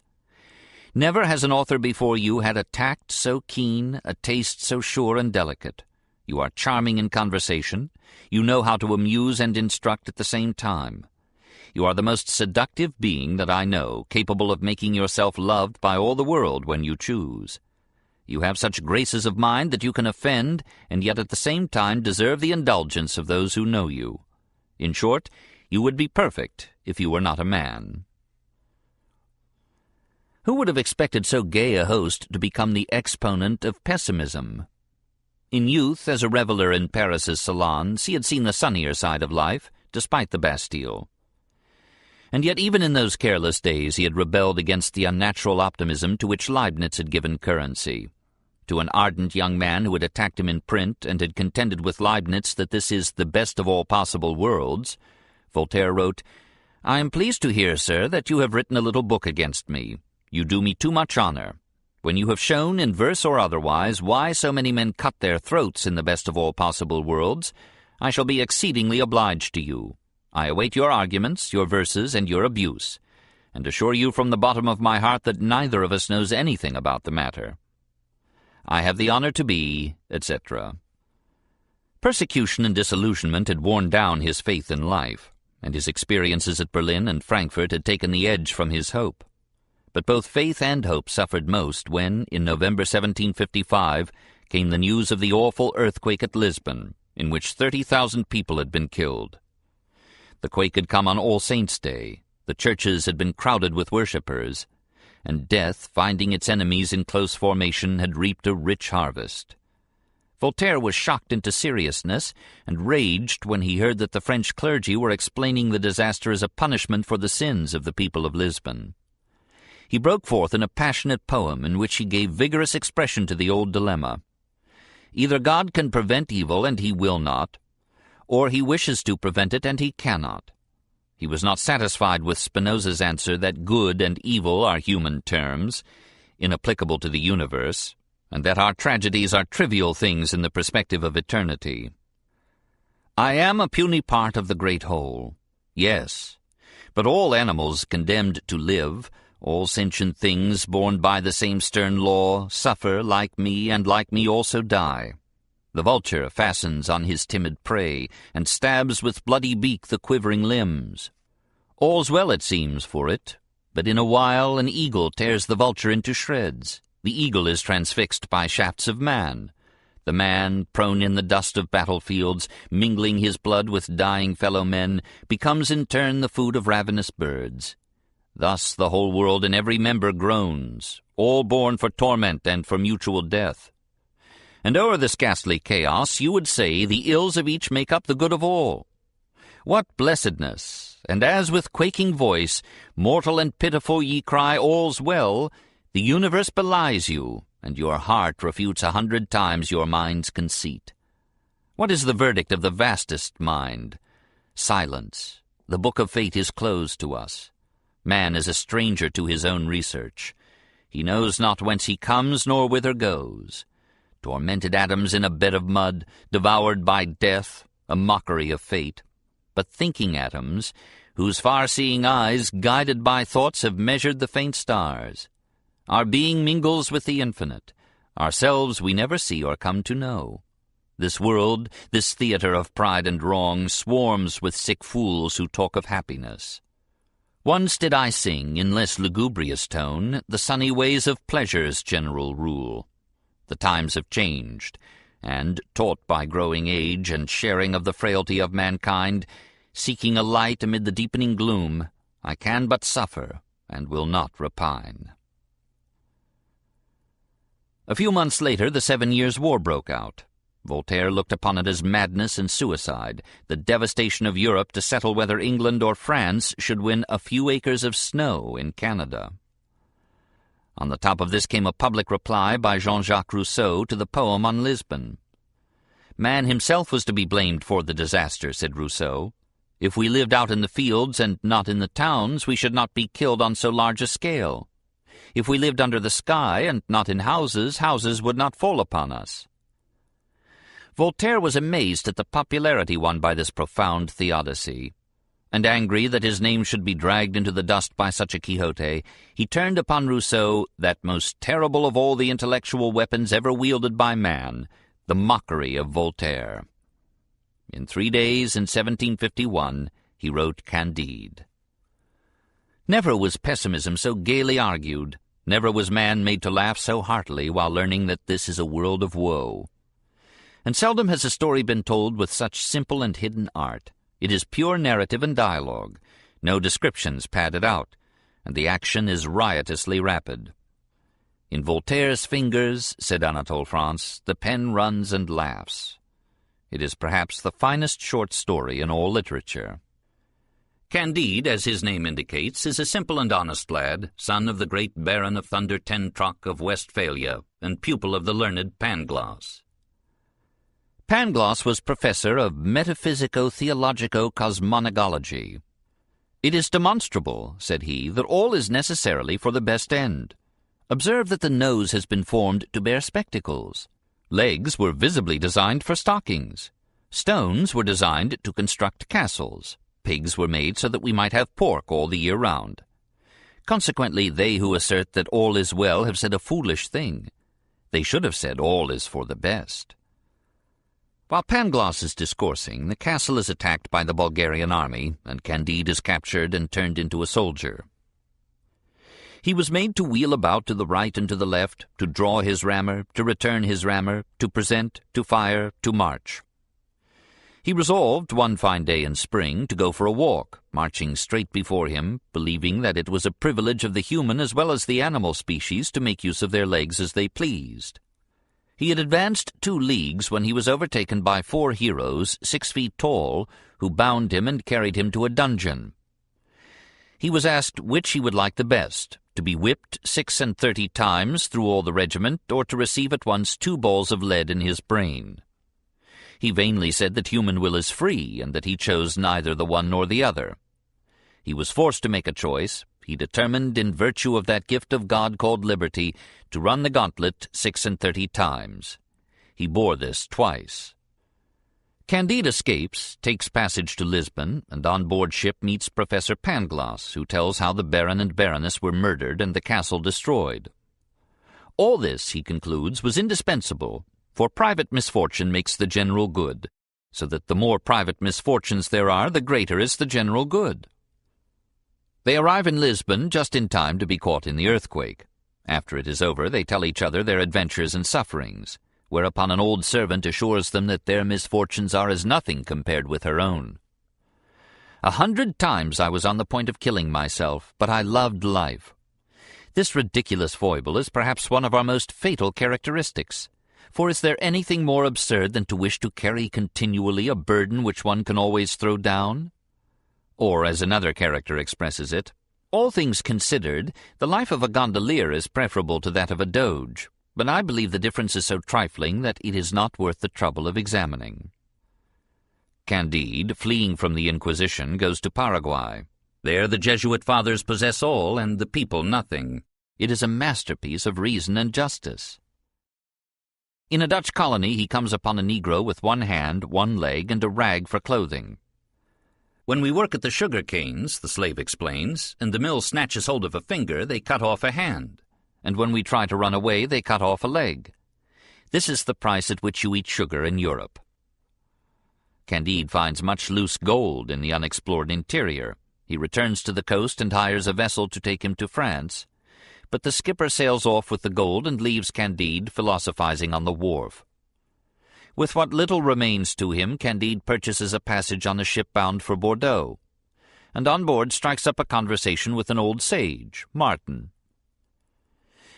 Never has an author before you had a tact so keen, a taste so sure and delicate. You are charming in conversation. You know how to amuse and instruct at the same time. You are the most seductive being that I know, capable of making yourself loved by all the world when you choose. You have such graces of mind that you can offend, and yet at the same time deserve the indulgence of those who know you. In short, you would be perfect if you were not a man." Who would have expected so gay a host to become the exponent of pessimism? In youth, as a reveller in Paris's salons, he had seen the sunnier side of life, despite the Bastille. And yet even in those careless days he had rebelled against the unnatural optimism to which Leibniz had given currency. To an ardent young man who had attacked him in print and had contended with Leibniz that this is the best of all possible worlds, Voltaire wrote, "I am pleased to hear, sir, that you have written a little book against me. You do me too much honor. When you have shown, in verse or otherwise, why so many men cut their throats in the best of all possible worlds, I shall be exceedingly obliged to you. I await your arguments, your verses, and your abuse, and assure you from the bottom of my heart that neither of us knows anything about the matter. I have the honor to be, etc." Persecution and disillusionment had worn down his faith in life, and his experiences at Berlin and Frankfurt had taken the edge from his hope. But both faith and hope suffered most when, in November 1755, came the news of the awful earthquake at Lisbon, in which 30,000 people had been killed. The quake had come on All Saints' Day, the churches had been crowded with worshippers, and death, finding its enemies in close formation, had reaped a rich harvest. Voltaire was shocked into seriousness and raged when he heard that the French clergy were explaining the disaster as a punishment for the sins of the people of Lisbon. He broke forth in a passionate poem in which he gave vigorous expression to the old dilemma. Either God can prevent evil and he will not, or he wishes to prevent it and he cannot. He was not satisfied with Spinoza's answer that good and evil are human terms, inapplicable to the universe, and that our tragedies are trivial things in the perspective of eternity. I am a puny part of the great whole. Yes, but all animals condemned to live, all sentient things born by the same stern law, suffer like me and like me also die. The vulture fastens on his timid prey, and stabs with bloody beak the quivering limbs. All's well, it seems, for it, but in a while an eagle tears the vulture into shreds. The eagle is transfixed by shafts of man. The man, prone in the dust of battlefields, mingling his blood with dying fellow men, becomes in turn the food of ravenous birds. Thus the whole world and every member groans, all born for torment and for mutual death. And o'er this ghastly chaos you would say the ills of each make up the good of all. What blessedness! And as with quaking voice, mortal and pitiful, ye cry, all's well, the universe belies you, and your heart refutes 100 times your mind's conceit. What is the verdict of the vastest mind? Silence. The book of fate is closed to us. Man is a stranger to his own research. He knows not whence he comes, nor whither goes. Tormented atoms in a bed of mud, devoured by death, a mockery of fate. But thinking atoms, whose far-seeing eyes, guided by thoughts, have measured the faint stars. Our being mingles with the infinite. Ourselves we never see or come to know. This world, this theatre of pride and wrong, swarms with sick fools who talk of happiness. Once did I sing, in less lugubrious tone, the sunny ways of pleasure's general rule. The times have changed, and, taught by growing age and sharing of the frailty of mankind, seeking a light amid the deepening gloom, I can but suffer and will not repine. A few months later, the 7 Years' War broke out. Voltaire looked upon it as madness and suicide, the devastation of Europe to settle whether England or France should win a few acres of snow in Canada. On the top of this came a public reply by Jean-Jacques Rousseau to the poem on Lisbon. Man himself was to be blamed for the disaster, said Rousseau. If we lived out in the fields and not in the towns, we should not be killed on so large a scale. If we lived under the sky and not in houses, houses would not fall upon us. Voltaire was amazed at the popularity won by this profound theodicy, and angry that his name should be dragged into the dust by such a Quixote, he turned upon Rousseau that most terrible of all the intellectual weapons ever wielded by man, the mockery of Voltaire. In 3 days, in 1751, he wrote Candide. Never was pessimism so gaily argued, never was man made to laugh so heartily while learning that this is a world of woe. And seldom has a story been told with such simple and hidden art. It is pure narrative and dialogue, no descriptions padded out, and the action is riotously rapid. In Voltaire's fingers, said Anatole France, the pen runs and laughs. It is perhaps the finest short story in all literature. Candide, as his name indicates, is a simple and honest lad, son of the great Baron of Thunder Ten Tronckh of Westphalia, and pupil of the learned Pangloss. Pangloss was professor of metaphysico-theologico-cosmonogology. It is demonstrable, said he, that all is necessarily for the best end. Observe that the nose has been formed to bear spectacles. Legs were visibly designed for stockings. Stones were designed to construct castles. Pigs were made so that we might have pork all the year round. Consequently, they who assert that all is well have said a foolish thing. They should have said all is for the best. While Pangloss is discoursing, the castle is attacked by the Bulgarian army, and Candide is captured and turned into a soldier. He was made to wheel about to the right and to the left, to draw his rammer, to return his rammer, to present, to fire, to march. He resolved, one fine day in spring, to go for a walk, marching straight before him, believing that it was a privilege of the human as well as the animal species to make use of their legs as they pleased. He had advanced 2 leagues when he was overtaken by 4 heroes, 6 feet tall, who bound him and carried him to a dungeon. He was asked which he would like the best, to be whipped 36 times through all the regiment, or to receive at once 2 balls of lead in his brain. He vainly said that human will is free, and that he chose neither the one nor the other. He was forced to make a choice. He determined, in virtue of that gift of God called liberty, to run the gauntlet 36 times. He bore this twice. Candide escapes, takes passage to Lisbon, and on board ship meets Professor Pangloss, who tells how the Baron and Baroness were murdered and the castle destroyed. All this, he concludes, was indispensable, For private misfortune makes the general good, so that the more private misfortunes there are, the greater is the general good. They arrive in Lisbon just in time to be caught in the earthquake. After it is over, they tell each other their adventures and sufferings, whereupon an old servant assures them that their misfortunes are as nothing compared with her own. 100 times I was on the point of killing myself, but I loved life. This ridiculous foible is perhaps one of our most fatal characteristics, for is there anything more absurd than to wish to carry continually a burden which one can always throw down? Or, as another character expresses it, all things considered, the life of a gondolier is preferable to that of a doge, but I believe the difference is so trifling that it is not worth the trouble of examining. Candide, fleeing from the Inquisition, goes to Paraguay. There the Jesuit fathers possess all, and the people nothing. It is a masterpiece of reason and justice. In a Dutch colony he comes upon a Negro with one hand, one leg, and a rag for clothing. When we work at the sugar canes, the slave explains, and the mill snatches hold of a finger, they cut off a hand, and when we try to run away, they cut off a leg. This is the price at which you eat sugar in Europe. Candide finds much loose gold in the unexplored interior. He returns to the coast and hires a vessel to take him to France, but the skipper sails off with the gold and leaves Candide philosophizing on the wharf. With what little remains to him, Candide purchases a passage on a ship bound for Bordeaux, and on board strikes up a conversation with an old sage, Martin.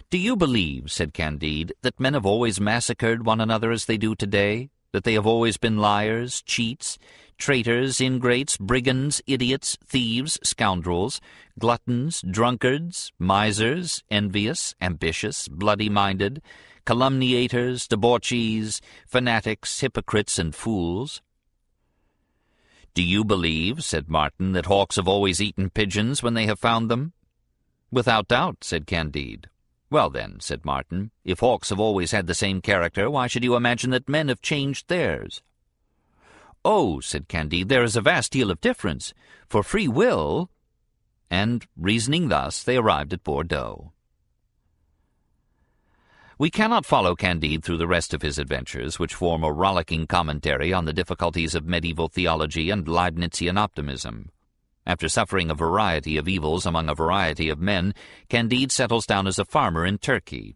"Do you believe," said Candide, "that men have always massacred one another as they do today? That they have always been liars, cheats, traitors, ingrates, brigands, idiots, thieves, scoundrels, gluttons, drunkards, misers, envious, ambitious, bloody-minded, calumniators, debauchees, fanatics, hypocrites, and fools?" "Do you believe," said Martin, "that hawks have always eaten pigeons when they have found them?" "Without doubt," said Candide. "Well then," said Martin, "if hawks have always had the same character, why should you imagine that men have changed theirs?" "Oh," said Candide, "there is a vast deal of difference, for free will—" And, reasoning thus, they arrived at Bordeaux. We cannot follow Candide through the rest of his adventures, which form a rollicking commentary on the difficulties of medieval theology and Leibnizian optimism. After suffering a variety of evils among a variety of men, Candide settles down as a farmer in Turkey,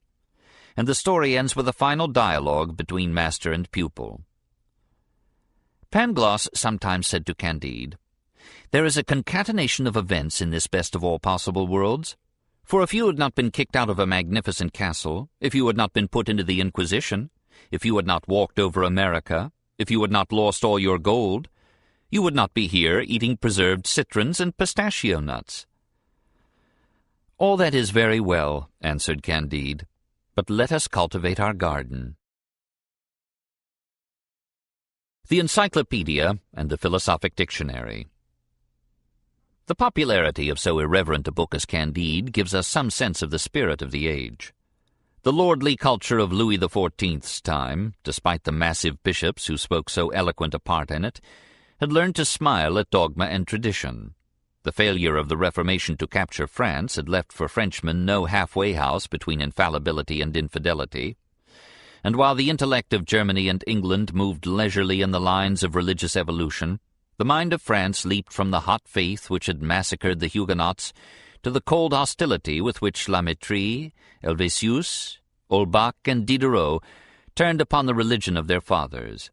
and the story ends with a final dialogue between master and pupil. Pangloss sometimes said to Candide, "There is a concatenation of events in this best of all possible worlds. For if you had not been kicked out of a magnificent castle, if you had not been put into the Inquisition, if you had not walked over America, if you had not lost all your gold, you would not be here eating preserved citrons and pistachio nuts." "All that is very well," answered Candide, "but let us cultivate our garden." The Encyclopedia and the Philosophic Dictionary. The popularity of so irreverent a book as Candide gives us some sense of the spirit of the age. The lordly culture of Louis XIV's time, despite the massive bishops who spoke so eloquent a part in it, had learned to smile at dogma and tradition. The failure of the Reformation to capture France had left for Frenchmen no halfway house between infallibility and infidelity, and while the intellect of Germany and England moved leisurely in the lines of religious evolution, the mind of France leaped from the hot faith which had massacred the Huguenots to the cold hostility with which La Métrie, Helvétius, Holbach, and Diderot turned upon the religion of their fathers.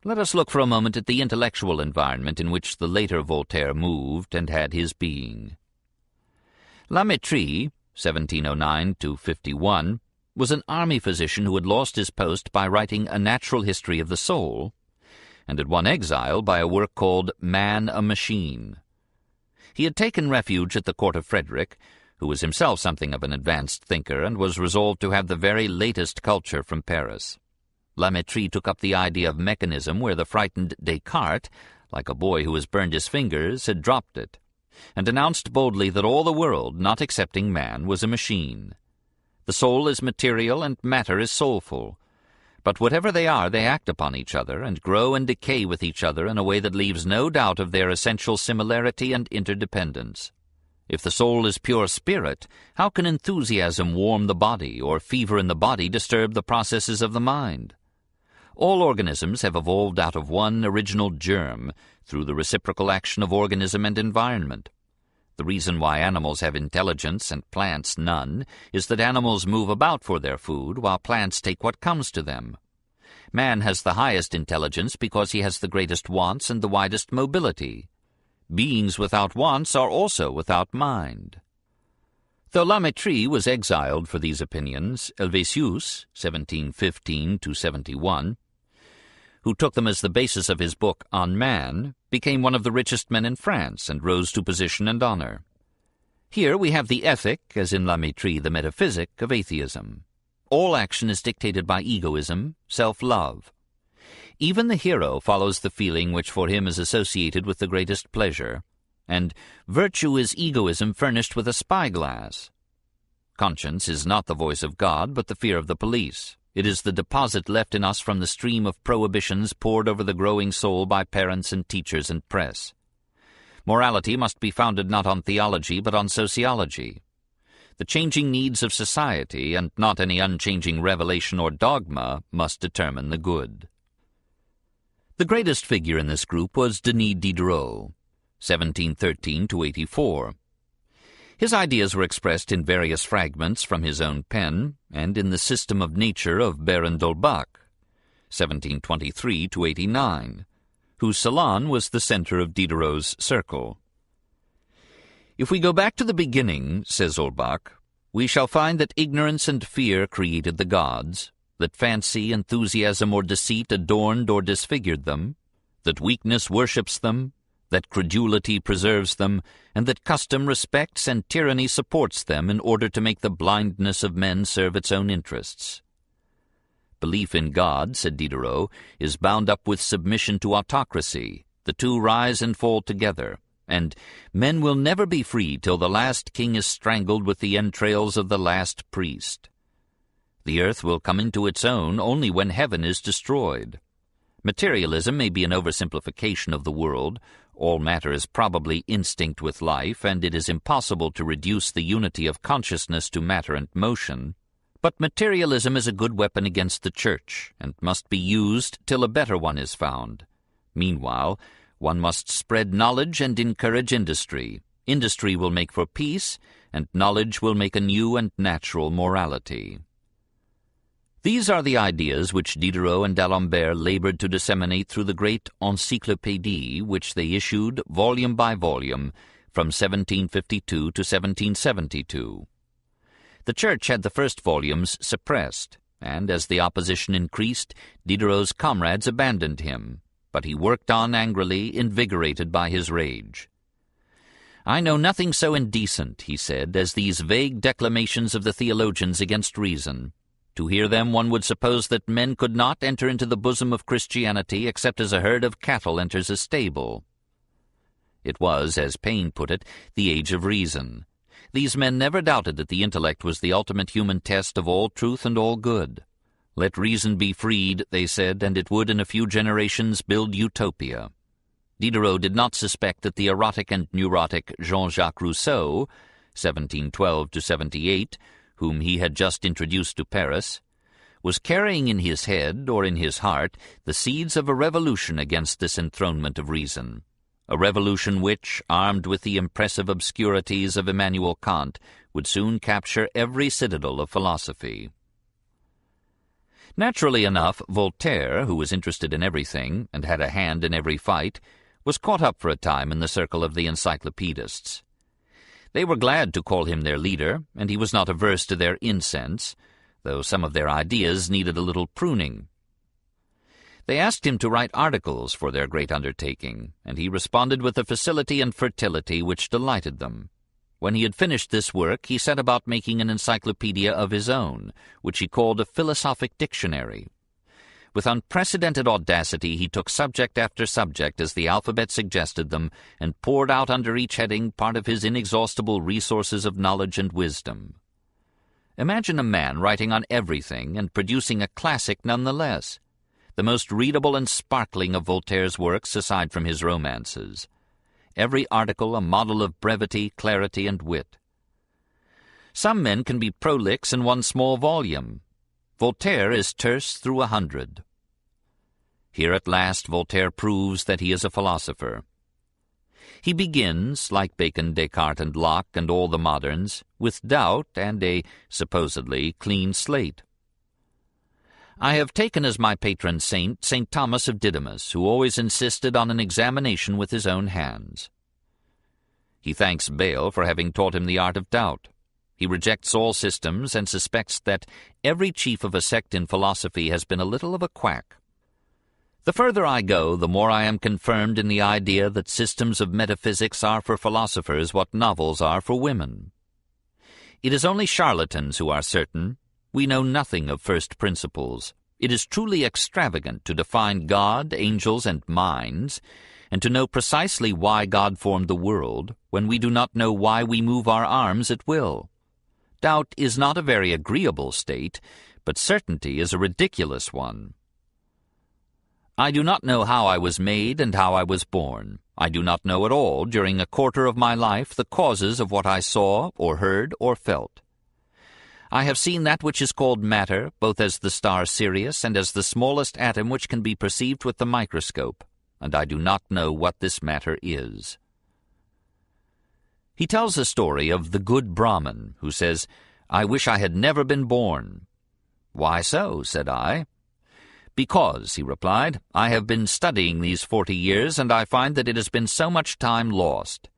Let us look for a moment at the intellectual environment in which the later Voltaire moved and had his being. La Métrie, 1709–51, was an army physician who had lost his post by writing A Natural History of the Soul, and had won exile by a work called Man a Machine. He had taken refuge at the court of Frederick, who was himself something of an advanced thinker, and was resolved to have the very latest culture from Paris. La Métrie took up the idea of mechanism where the frightened Descartes, like a boy who has burned his fingers, had dropped it, and announced boldly that all the world, not excepting man, was a machine. The soul is material and matter is soulful, but whatever they are, they act upon each other and grow and decay with each other in a way that leaves no doubt of their essential similarity and interdependence. If the soul is pure spirit, how can enthusiasm warm the body or fever in the body disturb the processes of the mind? All organisms have evolved out of one original germ through the reciprocal action of organism and environment. The reason why animals have intelligence and plants none is that animals move about for their food while plants take what comes to them. Man has the highest intelligence because he has the greatest wants and the widest mobility. Beings without wants are also without mind. Though La Métrie was exiled for these opinions, Helvétius, 1715–71, who took them as the basis of his book On Man, became one of the richest men in France and rose to position and honor. Here we have the ethic, as in La Métrie the metaphysic, of atheism. All action is dictated by egoism, self-love. Even the hero follows the feeling which for him is associated with the greatest pleasure, and virtue is egoism furnished with a spyglass. Conscience is not the voice of God, but the fear of the police. It is the deposit left in us from the stream of prohibitions poured over the growing soul by parents and teachers and press. Morality must be founded not on theology, but on sociology. The changing needs of society, and not any unchanging revelation or dogma, must determine the good. The greatest figure in this group was Denis Diderot, 1713–84. His ideas were expressed in various fragments from his own pen, and in the System of Nature of Baron d'Holbach, 1723–89, whose salon was the center of Diderot's circle. If we go back to the beginning, says Holbach, we shall find that ignorance and fear created the gods, that fancy, enthusiasm, or deceit adorned or disfigured them, that weakness worships them, that credulity preserves them, and that custom respects and tyranny supports them in order to make the blindness of men serve its own interests. Belief in God, said Diderot, is bound up with submission to autocracy. The two rise and fall together, and men will never be free till the last king is strangled with the entrails of the last priest. The earth will come into its own only when heaven is destroyed. Materialism may be an oversimplification of the world. All matter is probably instinct with life, and it is impossible to reduce the unity of consciousness to matter and motion. But materialism is a good weapon against the Church, and must be used till a better one is found. Meanwhile, one must spread knowledge and encourage industry. Industry will make for peace, and knowledge will make a new and natural morality. These are the ideas which Diderot and d'Alembert labored to disseminate through the great encyclopédie which they issued volume by volume from 1752 to 1772. The Church had the first volumes suppressed, and as the opposition increased, Diderot's comrades abandoned him, but he worked on angrily, invigorated by his rage. I know nothing so indecent, he said, as these vague declamations of the theologians against reason. To hear them one would suppose that men could not enter into the bosom of Christianity except as a herd of cattle enters a stable. It was, as Paine put it, the age of reason. These men never doubted that the intellect was the ultimate human test of all truth and all good. Let reason be freed, they said, and it would in a few generations build utopia. Diderot did not suspect that the erotic and neurotic Jean-Jacques Rousseau, 1712–78, whom he had just introduced to Paris, was carrying in his head or in his heart the seeds of a revolution against this enthronement of reason, a revolution which, armed with the impressive obscurities of Immanuel Kant, would soon capture every citadel of philosophy. Naturally enough, Voltaire, who was interested in everything and had a hand in every fight, was caught up for a time in the circle of the encyclopedists. They were glad to call him their leader, and he was not averse to their incense, though some of their ideas needed a little pruning. They asked him to write articles for their great undertaking, and he responded with a facility and fertility which delighted them. When he had finished this work, he set about making an encyclopedia of his own, which he called a philosophic dictionary. With unprecedented audacity he took subject after subject as the alphabet suggested them, and poured out under each heading part of his inexhaustible resources of knowledge and wisdom. Imagine a man writing on everything and producing a classic nonetheless, the most readable and sparkling of Voltaire's works aside from his romances. Every article a model of brevity, clarity, and wit. Some men can be prolix in one small volume. Voltaire is terse through 100. Here at last Voltaire proves that he is a philosopher. He begins, like Bacon, Descartes, and Locke, and all the moderns, with doubt and a supposedly clean slate. I have taken as my patron saint St. Thomas of Didymus, who always insisted on an examination with his own hands. He thanks Bayle for having taught him the art of doubt. He rejects all systems and suspects that every chief of a sect in philosophy has been a little of a quack. The further I go, the more I am confirmed in the idea that systems of metaphysics are for philosophers what novels are for women. It is only charlatans who are certain. We know nothing of first principles. It is truly extravagant to define God, angels, and minds, and to know precisely why God formed the world, when we do not know why we move our arms at will. Doubt is not a very agreeable state, but certainty is a ridiculous one. I do not know how I was made and how I was born. I do not know at all, during a quarter of my life, the causes of what I saw, or heard, or felt. I have seen that which is called matter, both as the star Sirius and as the smallest atom which can be perceived with the microscope, and I do not know what this matter is. He tells a story of the good Brahmin, who says, "I wish I had never been born." "Why so?" said I. "Because," he replied, "I have been studying these 40 years, and I find that it has been so much time lost.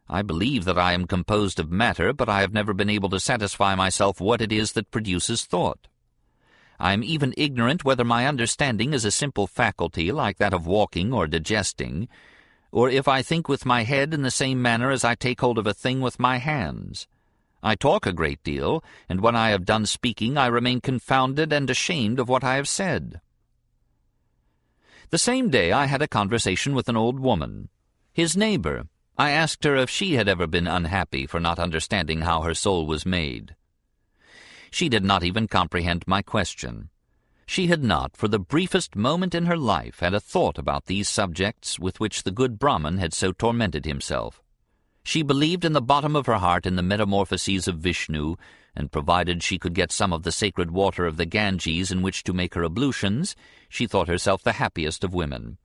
I believe that I am composed of matter, but I have never been able to satisfy myself what it is that produces thought. I am even ignorant whether my understanding is a simple faculty like that of walking or digesting, or if I think with my head in the same manner as I take hold of a thing with my hands. I talk a great deal, and when I have done speaking I remain confounded and ashamed of what I have said." The same day I had a conversation with an old woman, his neighbor. I asked her if she had ever been unhappy for not understanding how her soul was made. She did not even comprehend my question. She had not, for the briefest moment in her life, had a thought about these subjects with which the good Brahmin had so tormented himself. She believed in the bottom of her heart in the metamorphoses of Vishnu, and provided she could get some of the sacred water of the Ganges in which to make her ablutions, she thought herself the happiest of women.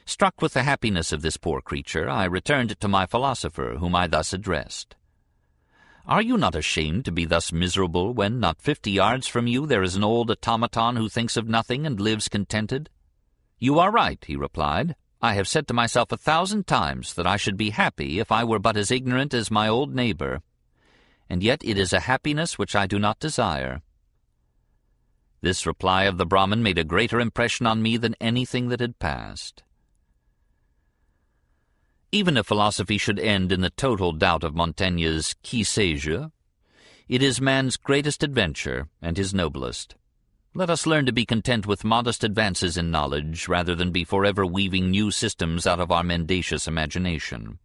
Struck with the happiness of this poor creature, I returned to my philosopher, whom I thus addressed. "Are you not ashamed to be thus miserable when, not 50 yards from you, there is an old automaton who thinks of nothing and lives contented?" "You are right," he replied. "I have said to myself 1,000 times that I should be happy if I were but as ignorant as my old neighbor. And yet it is a happiness which I do not desire." This reply of the Brahmin made a greater impression on me than anything that had passed. Even if philosophy should end in the total doubt of Montaigne's qui sais-je, it is man's greatest adventure and his noblest. Let us learn to be content with modest advances in knowledge rather than be forever weaving new systems out of our mendacious imagination.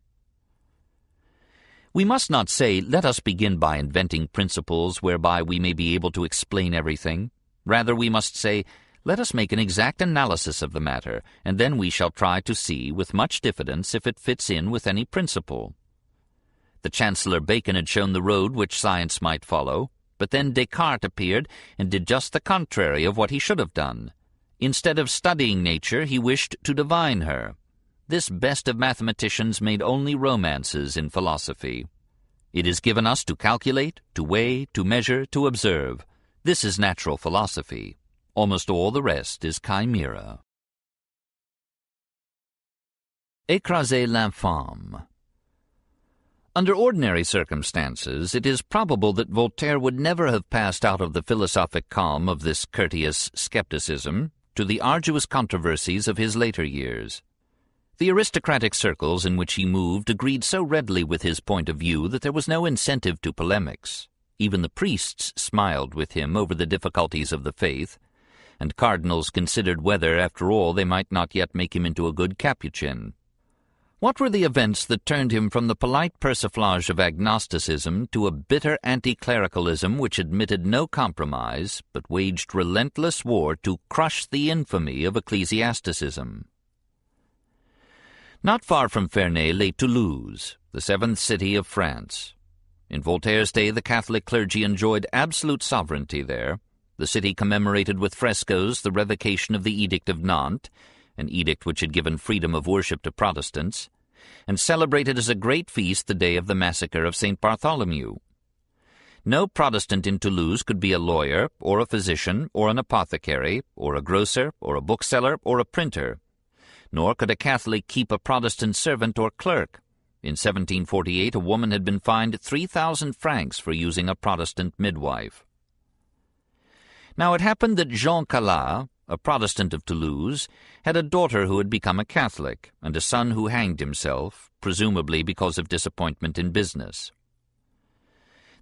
We must not say, let us begin by inventing principles whereby we may be able to explain everything. Rather, we must say, let us make an exact analysis of the matter, and then we shall try to see, with much diffidence, if it fits in with any principle. The Chancellor Bacon had shown the road which science might follow, but then Descartes appeared and did just the contrary of what he should have done. Instead of studying nature, he wished to divine her. This best of mathematicians made only romances in philosophy. It is given us to calculate, to weigh, to measure, to observe. This is natural philosophy. Almost all the rest is chimera. Écraser l'infâme. Under ordinary circumstances, it is probable that Voltaire would never have passed out of the philosophic calm of this courteous skepticism to the arduous controversies of his later years. The aristocratic circles in which he moved agreed so readily with his point of view that there was no incentive to polemics. Even the priests smiled with him over the difficulties of the faith, and cardinals considered whether, after all, they might not yet make him into a good Capuchin. What were the events that turned him from the polite persiflage of agnosticism to a bitter anti-clericalism which admitted no compromise, but waged relentless war to crush the infamy of ecclesiasticism? Not far from Ferney lay Toulouse, the seventh city of France. In Voltaire's day the Catholic clergy enjoyed absolute sovereignty there, The city commemorated with frescoes the revocation of the Edict of Nantes, an edict which had given freedom of worship to Protestants, and celebrated as a great feast the day of the massacre of St. Bartholomew. No Protestant in Toulouse could be a lawyer, or a physician, or an apothecary, or a grocer, or a bookseller, or a printer. Nor could a Catholic keep a Protestant servant or clerk. In 1748 a woman had been fined 3,000 francs for using a Protestant midwife. Now it happened that Jean Calas, a Protestant of Toulouse, had a daughter who had become a Catholic, and a son who hanged himself, presumably because of disappointment in business.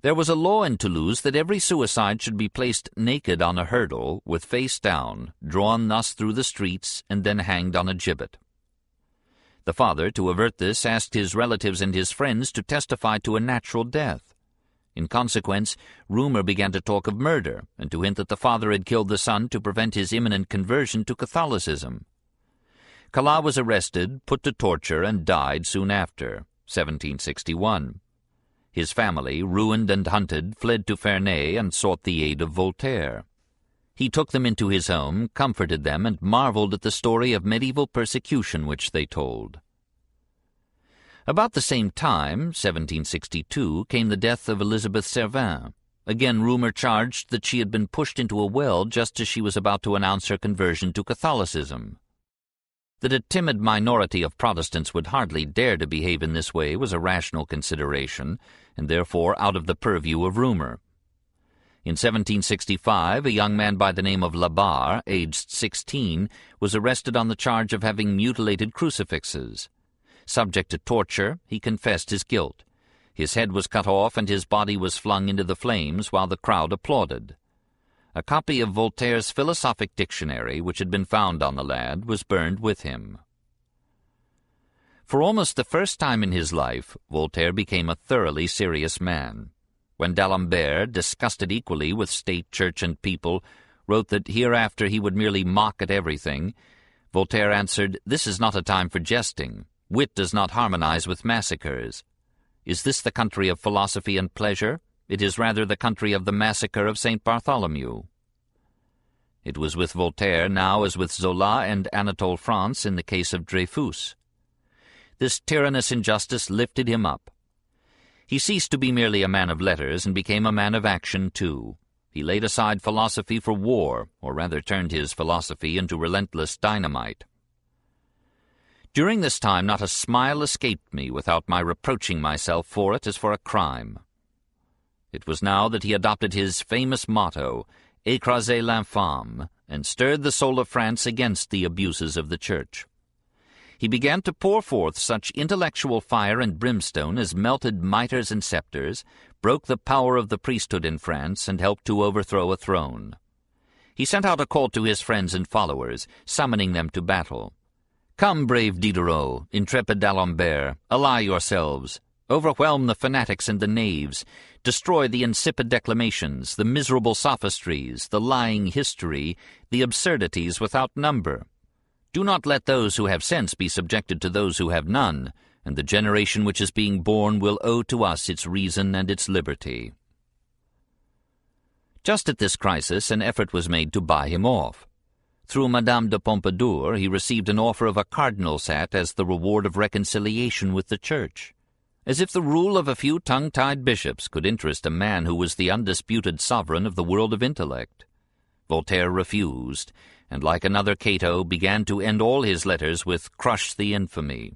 There was a law in Toulouse that every suicide should be placed naked on a hurdle, with face down, drawn thus through the streets, and then hanged on a gibbet. The father, to avert this, asked his relatives and his friends to testify to a natural death. In consequence, rumor began to talk of murder, and to hint that the father had killed the son to prevent his imminent conversion to Catholicism. Calas was arrested, put to torture, and died soon after, 1761. His family, ruined and hunted, fled to Ferney and sought the aid of Voltaire. He took them into his home, comforted them, and marveled at the story of medieval persecution which they told. About the same time, 1762, came the death of Elizabeth Servin. Again rumor charged that she had been pushed into a well just as she was about to announce her conversion to Catholicism. That a timid minority of Protestants would hardly dare to behave in this way was a rational consideration, and therefore out of the purview of rumor. In 1765, a young man by the name of Labarre, aged 16, was arrested on the charge of having mutilated crucifixes. Subject to torture, he confessed his guilt. His head was cut off and his body was flung into the flames while the crowd applauded. A copy of Voltaire's philosophic dictionary, which had been found on the lad, was burned with him. For almost the first time in his life, Voltaire became a thoroughly serious man. When d'Alembert, disgusted equally with state, church, and people, wrote that hereafter he would merely mock at everything, Voltaire answered, "This is not a time for jesting. Wit does not harmonize with massacres. Is this the country of philosophy and pleasure? It is rather the country of the massacre of St. Bartholomew." It was with Voltaire now as with Zola and Anatole France in the case of Dreyfus. This tyrannous injustice lifted him up. He ceased to be merely a man of letters and became a man of action too. He laid aside philosophy for war, or rather turned his philosophy into relentless dynamite. During this time not a smile escaped me without my reproaching myself for it as for a crime. It was now that he adopted his famous motto, "Écrasez l'infâme," and stirred the soul of France against the abuses of the Church. He began to pour forth such intellectual fire and brimstone as melted mitres and sceptres, broke the power of the priesthood in France, and helped to overthrow a throne. He sent out a call to his friends and followers, summoning them to battle. "Come, brave Diderot, intrepid d'Alembert, ally yourselves. Overwhelm the fanatics and the knaves. Destroy the insipid declamations, the miserable sophistries, the lying history, the absurdities without number. Do not let those who have sense be subjected to those who have none, and the generation which is being born will owe to us its reason and its liberty." Just at this crisis an effort was made to buy him off. Through Madame de Pompadour he received an offer of a cardinal's hat as the reward of reconciliation with the Church. As if the rule of a few tongue-tied bishops could interest a man who was the undisputed sovereign of the world of intellect. Voltaire refused, and like another Cato began to end all his letters with "Crush the infamy."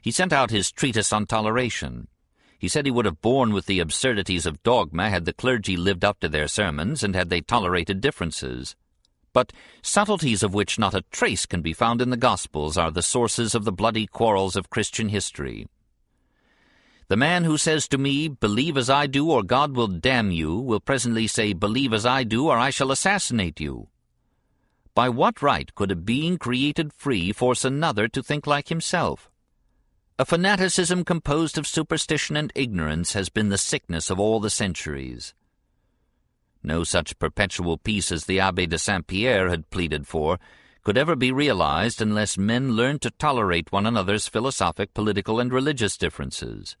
He sent out his treatise on toleration. He said he would have borne with the absurdities of dogma had the clergy lived up to their sermons and had they tolerated differences. But subtleties of which not a trace can be found in the Gospels are the sources of the bloody quarrels of Christian history. The man who says to me, "Believe as I do or God will damn you," will presently say, "Believe as I do or I shall assassinate you." By what right could a being created free force another to think like himself? A fanaticism composed of superstition and ignorance has been the sickness of all the centuries. No such perpetual peace as the Abbé de Saint-Pierre had pleaded for could ever be realized unless men learned to tolerate one another's philosophic, political, and religious differences.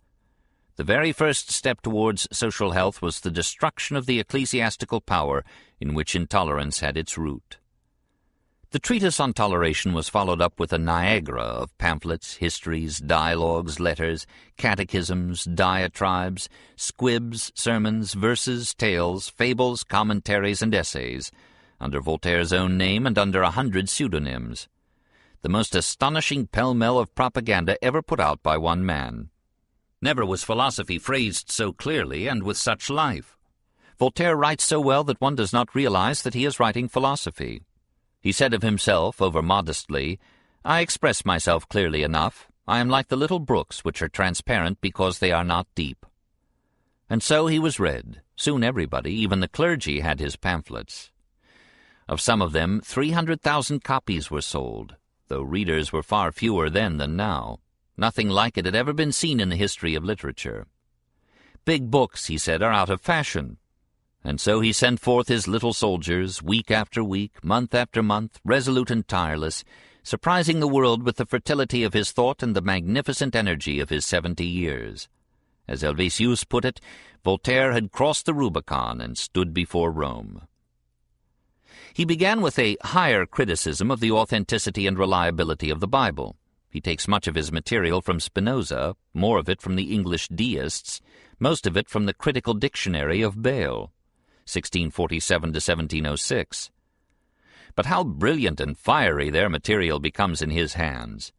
The very first step towards social health was the destruction of the ecclesiastical power in which intolerance had its root. The treatise on toleration was followed up with a Niagara of pamphlets, histories, dialogues, letters, catechisms, diatribes, squibs, sermons, verses, tales, fables, commentaries, and essays, under Voltaire's own name and under 100 pseudonyms. The most astonishing pell-mell of propaganda ever put out by one man. Never was philosophy phrased so clearly and with such life. Voltaire writes so well that one does not realize that he is writing philosophy. He said of himself, over-modestly, "I express myself clearly enough. I am like the little brooks which are transparent because they are not deep." And so he was read. Soon everybody, even the clergy, had his pamphlets. Of some of them, 300,000 copies were sold, though readers were far fewer then than now. Nothing like it had ever been seen in the history of literature. Big books, he said, are out of fashion. And so he sent forth his little soldiers, week after week, month after month, resolute and tireless, surprising the world with the fertility of his thought and the magnificent energy of his 70 years. As Helvetius put it, Voltaire had crossed the Rubicon and stood before Rome. He began with a higher criticism of the authenticity and reliability of the Bible. He takes much of his material from Spinoza, more of it from the English deists, most of it from the Critical Dictionary of Bayle, 1647 to 1706. But how brilliant and fiery their material becomes in his hands.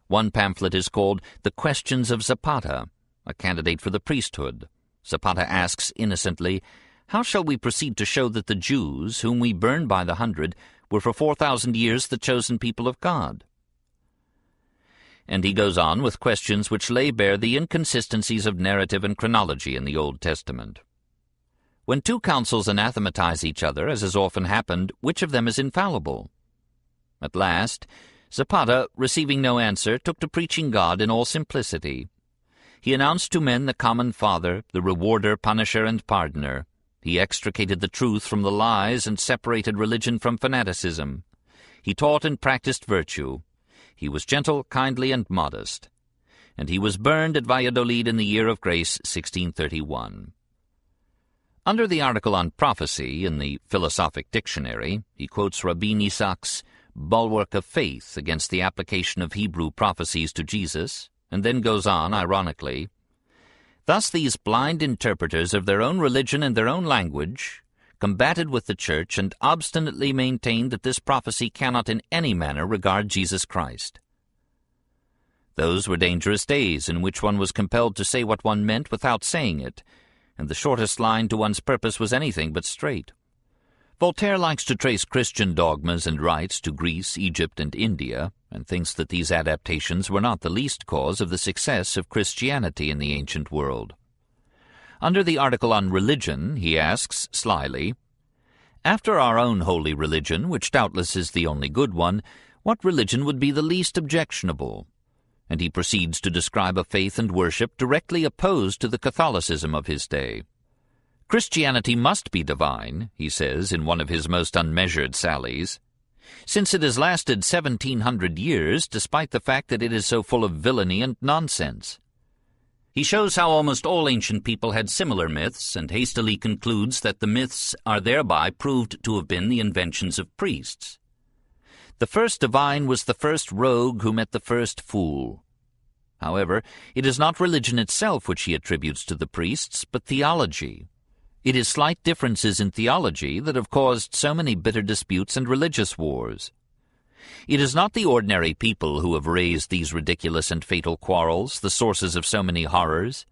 One pamphlet is called The Questions of Zapata, a candidate for the priesthood. Zapata asks innocently, "How shall we proceed to show that the Jews, whom we burn by the hundred, were for 4,000 years the chosen people of God?" And he goes on with questions which lay bare the inconsistencies of narrative and chronology in the Old Testament. When two councils anathematize each other, as has often happened, which of them is infallible? At last, Zapata, receiving no answer, took to preaching God in all simplicity. He announced to men the common Father, the rewarder, punisher, and pardoner. He extricated the truth from the lies and separated religion from fanaticism. He taught and practiced virtue. He was gentle, kindly, and modest. And he was burned at Valladolid in the year of grace 1631. Under the article on prophecy in the Philosophic Dictionary, he quotes Rabbi Isaacs' bulwark of faith against the application of Hebrew prophecies to Jesus, and then goes on, ironically, "Thus these blind interpreters of their own religion and their own language combated with the Church and obstinately maintained that this prophecy cannot in any manner regard Jesus Christ." Those were dangerous days in which one was compelled to say what one meant without saying it, and the shortest line to one's purpose was anything but straight. Voltaire likes to trace Christian dogmas and rites to Greece, Egypt, and India, and thinks that these adaptations were not the least cause of the success of Christianity in the ancient world. Under the article on religion, he asks, slyly, "After our own holy religion, which doubtless is the only good one, what religion would be the least objectionable?" And he proceeds to describe a faith and worship directly opposed to the Catholicism of his day. "Christianity must be divine," he says in one of his most unmeasured sallies, "since it has lasted 1700 years, despite the fact that it is so full of villainy and nonsense." He shows how almost all ancient people had similar myths, and hastily concludes that the myths are thereby proved to have been the inventions of priests. The first divine was the first rogue who met the first fool. However, it is not religion itself which he attributes to the priests, but theology. It is slight differences in theology that have caused so many bitter disputes and religious wars. It is not the ordinary people who have raised these ridiculous and fatal quarrels, the sources of so many horrors.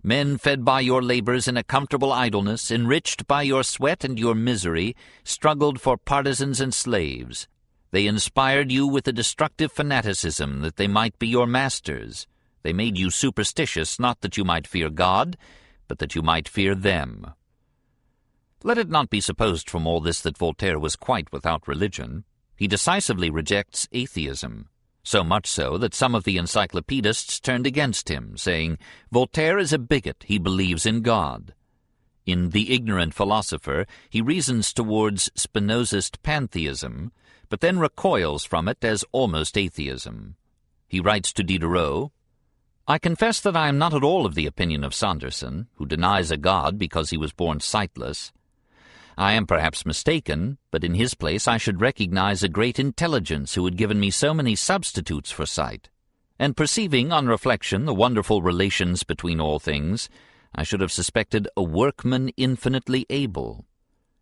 Men fed by your labors in a comfortable idleness, enriched by your sweat and your misery, struggled for partisans and slaves. They inspired you with a destructive fanaticism that they might be your masters. They made you superstitious, not that you might fear God, but that you might fear them. Let it not be supposed from all this that Voltaire was quite without religion. He decisively rejects atheism, so much so that some of the encyclopedists turned against him, saying, "Voltaire is a bigot, he believes in God." In The Ignorant Philosopher, he reasons towards Spinozist pantheism, but then recoils from it as almost atheism. He writes to Diderot, I confess that I am not at all of the opinion of Saunderson, who denies a God because he was born sightless. I am perhaps mistaken, but in his place I should recognize a great intelligence who had given me so many substitutes for sight, and perceiving on reflection the wonderful relations between all things, I should have suspected a workman infinitely able.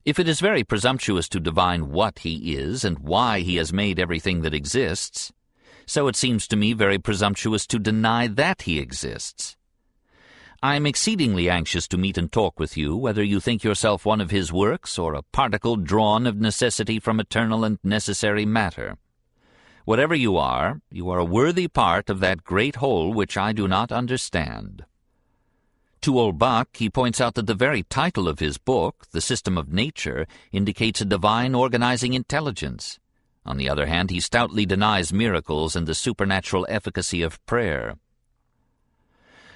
If it is very presumptuous to divine what he is and why he has made everything that exists, so it seems to me very presumptuous to deny that he exists. I am exceedingly anxious to meet and talk with you, whether you think yourself one of his works or a particle drawn of necessity from eternal and necessary matter. Whatever you are a worthy part of that great whole which I do not understand. To Holbach he points out that the very title of his book, The System of Nature, indicates a divine organizing intelligence. On the other hand, he stoutly denies miracles and the supernatural efficacy of prayer.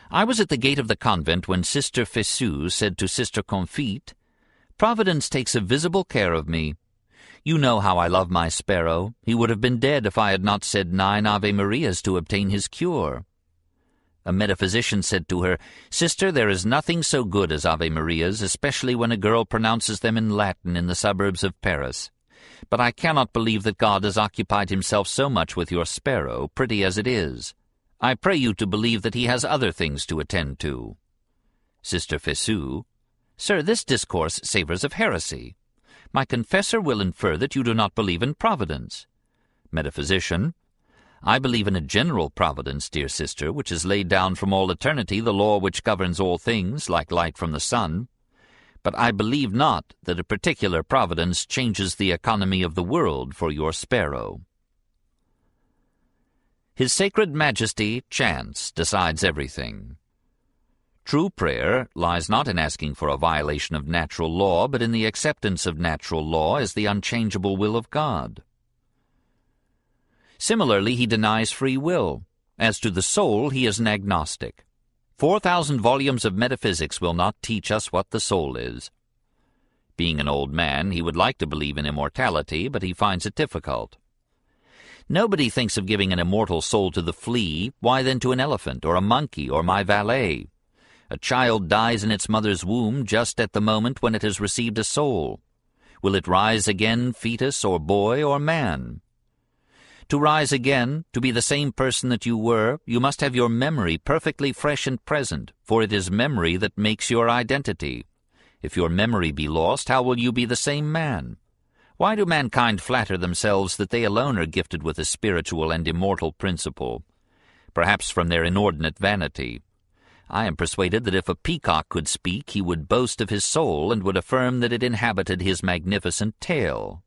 I was at the gate of the convent when Sister Fessou said to Sister Confite, "Providence takes a visible care of me. You know how I love my sparrow. He would have been dead if I had not said 9 Ave Marias to obtain his cure." A metaphysician said to her, "Sister, there is nothing so good as Ave Marias, especially when a girl pronounces them in Latin in the suburbs of Paris. But I cannot believe that God has occupied himself so much with your sparrow, pretty as it is. I pray you to believe that he has other things to attend to." Sister Fessou, "Sir, this discourse savors of heresy. My confessor will infer that you do not believe in providence." Metaphysician, "I believe in a general providence, dear sister, which has laid down from all eternity the law which governs all things, like light from the sun. But I believe not that a particular providence changes the economy of the world for your sparrow." His Sacred Majesty, chance, decides everything. True prayer lies not in asking for a violation of natural law, but in the acceptance of natural law as the unchangeable will of God. Similarly, he denies free will. As to the soul, he is an agnostic. 4,000 volumes of metaphysics will not teach us what the soul is. Being an old man, he would like to believe in immortality, but he finds it difficult. Nobody thinks of giving an immortal soul to the flea. Why then to an elephant, or a monkey, or my valet? A child dies in its mother's womb just at the moment when it has received a soul. Will it rise again, fetus, or boy, or man? To rise again, to be the same person that you were, you must have your memory perfectly fresh and present, for it is memory that makes your identity. If your memory be lost, how will you be the same man? Why do mankind flatter themselves that they alone are gifted with a spiritual and immortal principle? Perhaps from their inordinate vanity. I am persuaded that if a peacock could speak, he would boast of his soul and would affirm that it inhabited his magnificent tail.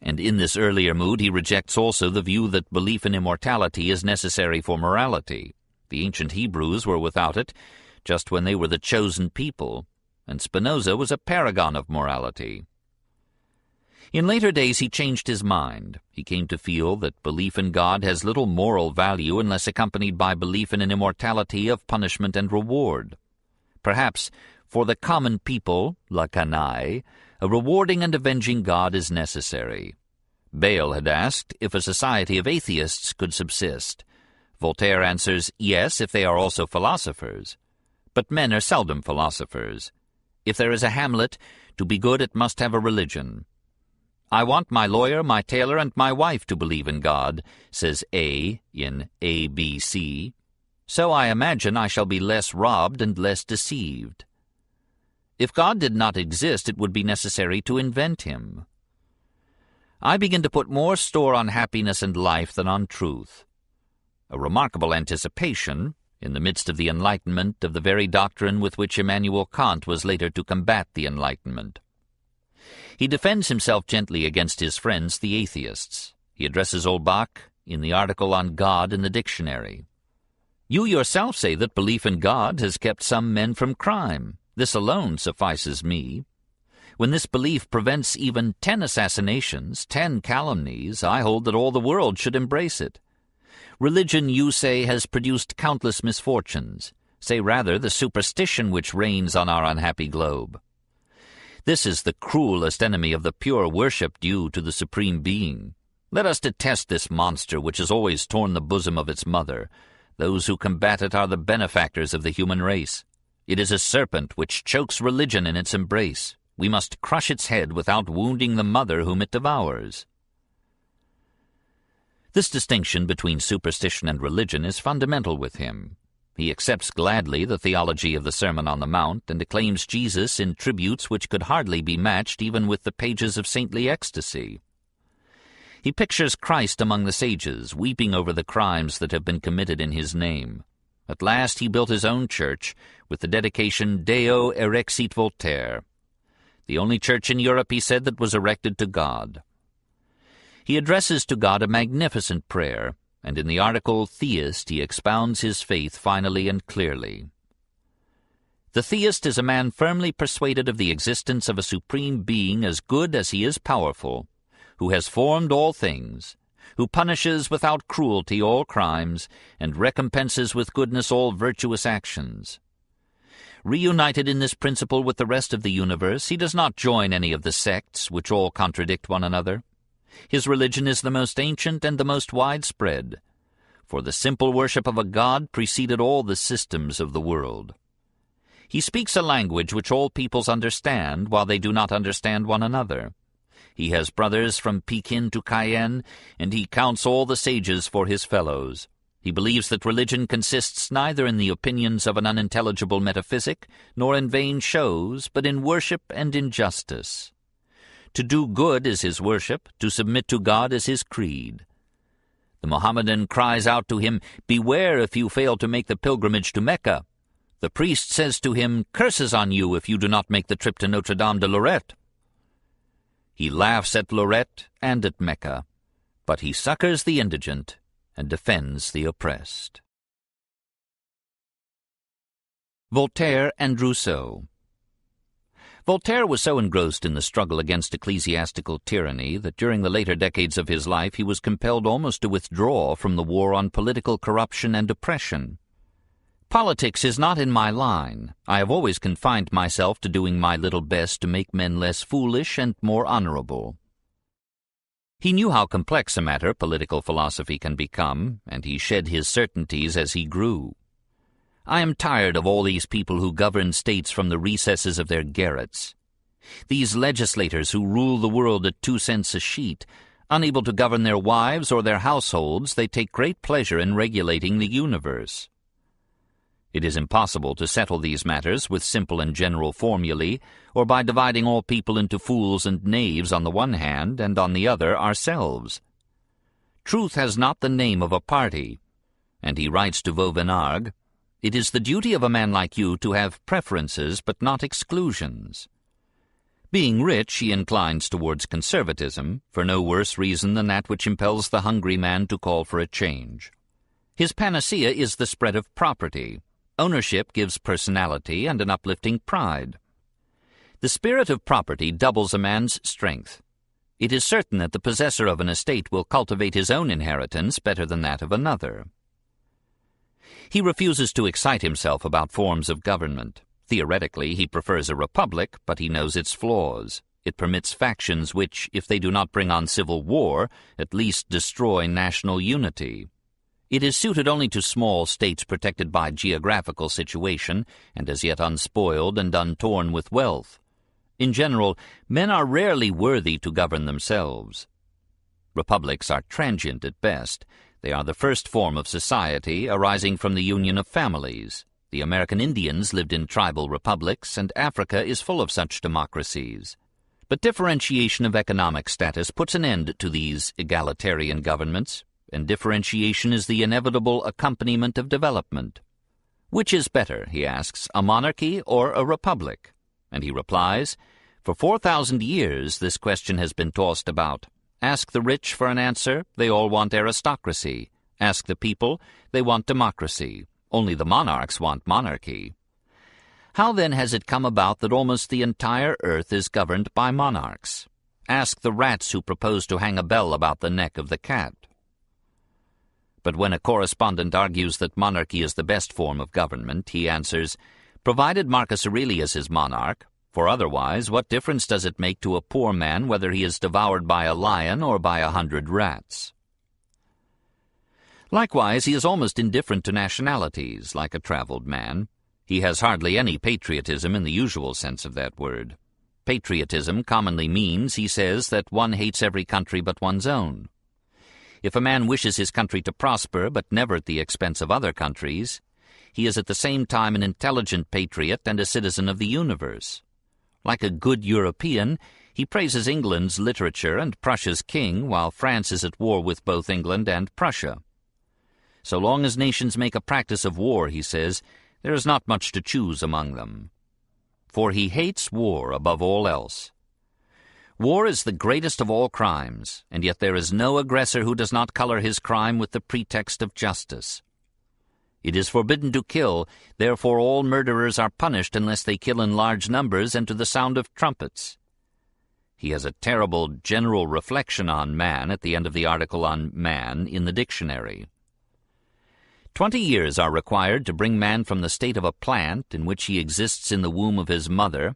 And in this earlier mood he rejects also the view that belief in immortality is necessary for morality. The ancient Hebrews were without it just when they were the chosen people, and Spinoza was a paragon of morality. In later days he changed his mind. He came to feel that belief in God has little moral value unless accompanied by belief in an immortality of punishment and reward. Perhaps for the common people, la canaille, a rewarding and avenging God is necessary. Bayle had asked if a society of atheists could subsist. Voltaire answers, yes, if they are also philosophers. But men are seldom philosophers. If there is a Hamlet, to be good it must have a religion. I want my lawyer, my tailor, and my wife to believe in God, says A in ABC. So I imagine I shall be less robbed and less deceived. If God did not exist, it would be necessary to invent him. I begin to put more store on happiness and life than on truth. A remarkable anticipation, in the midst of the Enlightenment, of the very doctrine with which Immanuel Kant was later to combat the Enlightenment. He defends himself gently against his friends, the atheists. He addresses Holbach in the article on God in the dictionary. You yourself say that belief in God has kept some men from crime. This alone suffices me. When this belief prevents even 10 assassinations, 10 calumnies, I hold that all the world should embrace it. Religion, you say, has produced countless misfortunes. Say rather the superstition which reigns on our unhappy globe. This is the cruelest enemy of the pure worship due to the Supreme Being. Let us detest this monster which has always torn the bosom of its mother. Those who combat it are the benefactors of the human race. It is a serpent which chokes religion in its embrace. We must crush its head without wounding the mother whom it devours. This distinction between superstition and religion is fundamental with him. He accepts gladly the theology of the Sermon on the Mount and acclaims Jesus in tributes which could hardly be matched even with the pages of saintly ecstasy. He pictures Christ among the sages, weeping over the crimes that have been committed in his name. At last he built his own church with the dedication Deo erexit Voltaire, the only church in Europe, he said, that was erected to God. He addresses to God a magnificent prayer, and in the article Theist he expounds his faith finally and clearly. The theist is a man firmly persuaded of the existence of a supreme being as good as he is powerful, who has formed all things, who punishes without cruelty all crimes, and recompenses with goodness all virtuous actions. Reunited in this principle with the rest of the universe, he does not join any of the sects which all contradict one another. His religion is the most ancient and the most widespread, for the simple worship of a God preceded all the systems of the world. He speaks a language which all peoples understand, while they do not understand one another. He has brothers from Pekin to Cayenne, and he counts all the sages for his fellows. He believes that religion consists neither in the opinions of an unintelligible metaphysic, nor in vain shows, but in worship and in justice. To do good is his worship, to submit to God is his creed. The Mohammedan cries out to him, "Beware if you fail to make the pilgrimage to Mecca." The priest says to him, "Curses on you if you do not make the trip to Notre Dame de Lorette." He laughs at Lorette and at Mecca, but he succors the indigent and defends the oppressed. Voltaire and Rousseau. Voltaire was so engrossed in the struggle against ecclesiastical tyranny that during the later decades of his life he was compelled almost to withdraw from the war on political corruption and oppression. "Politics is not in my line. I have always confined myself to doing my little best to make men less foolish and more honorable." He knew how complex a matter political philosophy can become, and he shed his certainties as he grew. "I am tired of all these people who govern states from the recesses of their garrets. These legislators who rule the world at 2 cents a sheet, unable to govern their wives or their households, they take great pleasure in regulating the universe. It is impossible to settle these matters with simple and general formulae, or by dividing all people into fools and knaves on the one hand, and on the other ourselves. Truth has not the name of a party," and he writes to Vauvenargues, "It is the duty of a man like you to have preferences but not exclusions." Being rich, he inclines towards conservatism, for no worse reason than that which impels the hungry man to call for a change. His panacea is the spread of property. Ownership gives personality and an uplifting pride. The spirit of property doubles a man's strength. It is certain that the possessor of an estate will cultivate his own inheritance better than that of another. He refuses to excite himself about forms of government. Theoretically, he prefers a republic, but he knows its flaws. It permits factions which, if they do not bring on civil war, at least destroy national unity. It is suited only to small states protected by geographical situation, and as yet unspoiled and untorn with wealth. In general, men are rarely worthy to govern themselves. Republics are transient at best. They are the first form of society, arising from the union of families. The American Indians lived in tribal republics, and Africa is full of such democracies. But differentiation of economic status puts an end to these egalitarian governments, and differentiation is the inevitable accompaniment of development. Which is better, he asks, a monarchy or a republic? And he replies, for 4,000 years this question has been tossed about. Ask the rich for an answer, they all want aristocracy. Ask the people, they want democracy. Only the monarchs want monarchy. How then has it come about that almost the entire earth is governed by monarchs? Ask the rats who propose to hang a bell about the neck of the cat. But when a correspondent argues that monarchy is the best form of government, he answers, provided Marcus Aurelius is monarch, For otherwise, what difference does it make to a poor man whether he is devoured by a lion or by 100 rats? Likewise, he is almost indifferent to nationalities, like a traveled man. He has hardly any patriotism in the usual sense of that word. Patriotism commonly means, he says, that one hates every country but one's own. If a man wishes his country to prosper, but never at the expense of other countries, he is at the same time an intelligent patriot and a citizen of the universe. Like a good European, he praises England's literature and Prussia's king, while France is at war with both England and Prussia. So long as nations make a practice of war, he says, there is not much to choose among them. For he hates war above all else. War is the greatest of all crimes, and yet there is no aggressor who does not color his crime with the pretext of justice. It is forbidden to kill, therefore all murderers are punished unless they kill in large numbers and to the sound of trumpets. He has a terrible general reflection on man at the end of the article on man in the dictionary. 20 years are required to bring man from the state of a plant, in which he exists in the womb of his mother,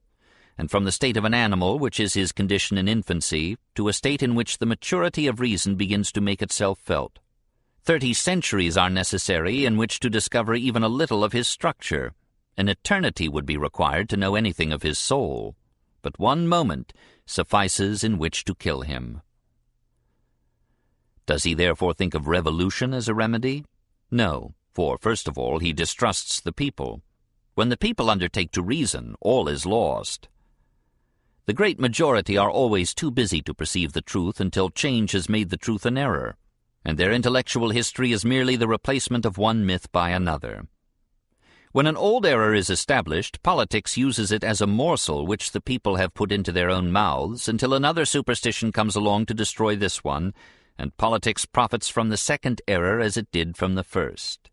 and from the state of an animal, which is his condition in infancy, to a state in which the maturity of reason begins to make itself felt. 30 centuries are necessary in which to discover even a little of his structure. An eternity would be required to know anything of his soul, but 1 moment suffices in which to kill him. Does he therefore think of revolution as a remedy? No, for first of all he distrusts the people. When the people undertake to reason, all is lost. The great majority are always too busy to perceive the truth until change has made the truth an error, and their intellectual history is merely the replacement of one myth by another. When an old error is established, politics uses it as a morsel which the people have put into their own mouths until another superstition comes along to destroy this one, and politics profits from the second error as it did from the first.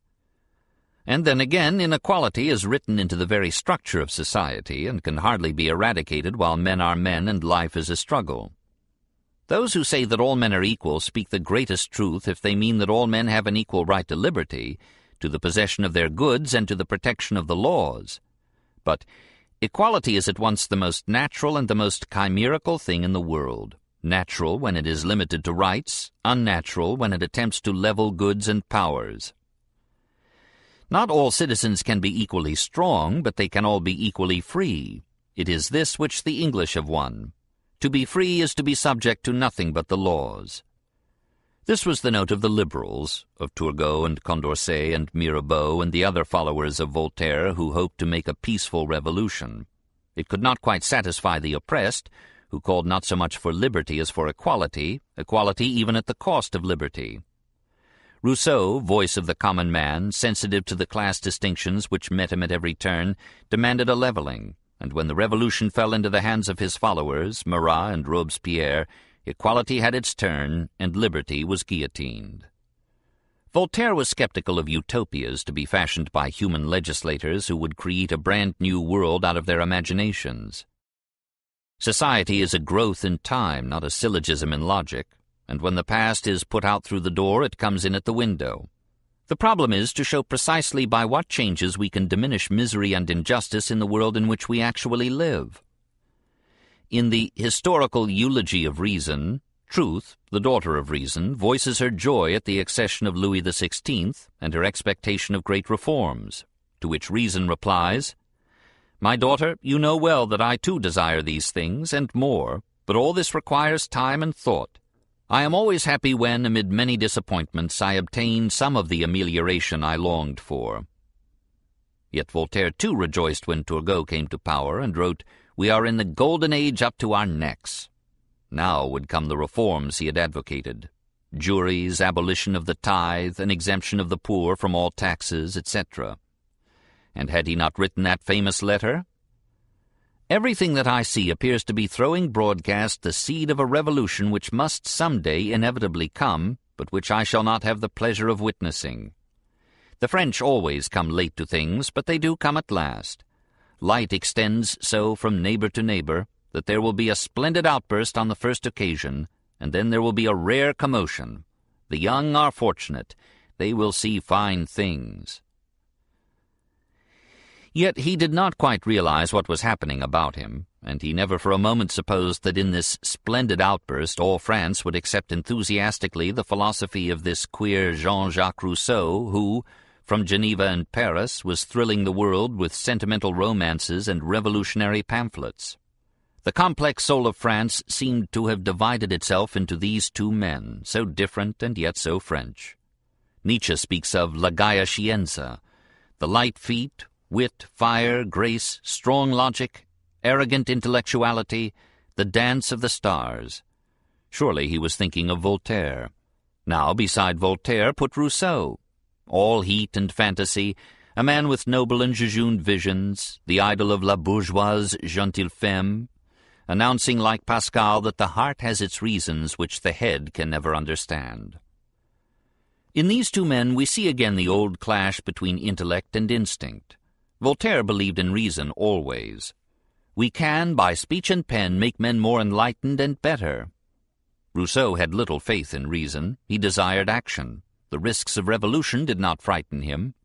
And then again, inequality is written into the very structure of society and can hardly be eradicated while men are men and life is a struggle. Those who say that all men are equal speak the greatest truth if they mean that all men have an equal right to liberty, to the possession of their goods, and to the protection of the laws. But equality is at once the most natural and the most chimerical thing in the world. Natural when it is limited to rights, unnatural when it attempts to level goods and powers. Not all citizens can be equally strong, but they can all be equally free. It is this which the English have won. To be free is to be subject to nothing but the laws. This was the note of the liberals, of Turgot and Condorcet and Mirabeau and the other followers of Voltaire who hoped to make a peaceful revolution. It could not quite satisfy the oppressed, who called not so much for liberty as for equality, equality even at the cost of liberty. Rousseau, voice of the common man, sensitive to the class distinctions which met him at every turn, demanded a leveling, and when the revolution fell into the hands of his followers, Marat and Robespierre, equality had its turn, and liberty was guillotined. Voltaire was skeptical of utopias to be fashioned by human legislators who would create a brand-new world out of their imaginations. Society is a growth in time, not a syllogism in logic, and when the past is put out through the door, it comes in at the window. The problem is to show precisely by what changes we can diminish misery and injustice in the world in which we actually live. In the historical eulogy of reason, Truth, the daughter of reason, voices her joy at the accession of Louis XVI and her expectation of great reforms, to which reason replies, "My daughter, you know well that I too desire these things, and more, but all this requires time and thought. I am always happy when, amid many disappointments, I obtain some of the amelioration I longed for." Yet Voltaire too rejoiced when Turgot came to power and wrote, "We are in the golden age up to our necks." Now would come the reforms he had advocated: juries, abolition of the tithe, an exemption of the poor from all taxes, etc. And had he not written that famous letter? Everything that I see appears to be throwing broadcast the seed of a revolution which must some day inevitably come, but which I shall not have the pleasure of witnessing. The French always come late to things, but they do come at last. Light extends so from neighbor to neighbor that there will be a splendid outburst on the first occasion, and then there will be a rare commotion. The young are fortunate. They will see fine things. Yet he did not quite realize what was happening about him, and he never for a moment supposed that in this splendid outburst all France would accept enthusiastically the philosophy of this queer Jean-Jacques Rousseau, who, from Geneva and Paris, was thrilling the world with sentimental romances and revolutionary pamphlets. The complex soul of France seemed to have divided itself into these two men, so different and yet so French. Nietzsche speaks of la gaia scienza, the light feet, wit, fire, grace, strong logic, arrogant intellectuality, the dance of the stars. Surely he was thinking of Voltaire. Now, beside Voltaire, put Rousseau. All heat and fantasy, a man with noble and jejune visions, the idol of la bourgeoise gentile femme, announcing like Pascal that the heart has its reasons which the head can never understand. In these two men we see again the old clash between intellect and instinct. Voltaire believed in reason always. We can, by speech and pen, make men more enlightened and better. Rousseau had little faith in reason. He desired action. The risks of revolution did not frighten him.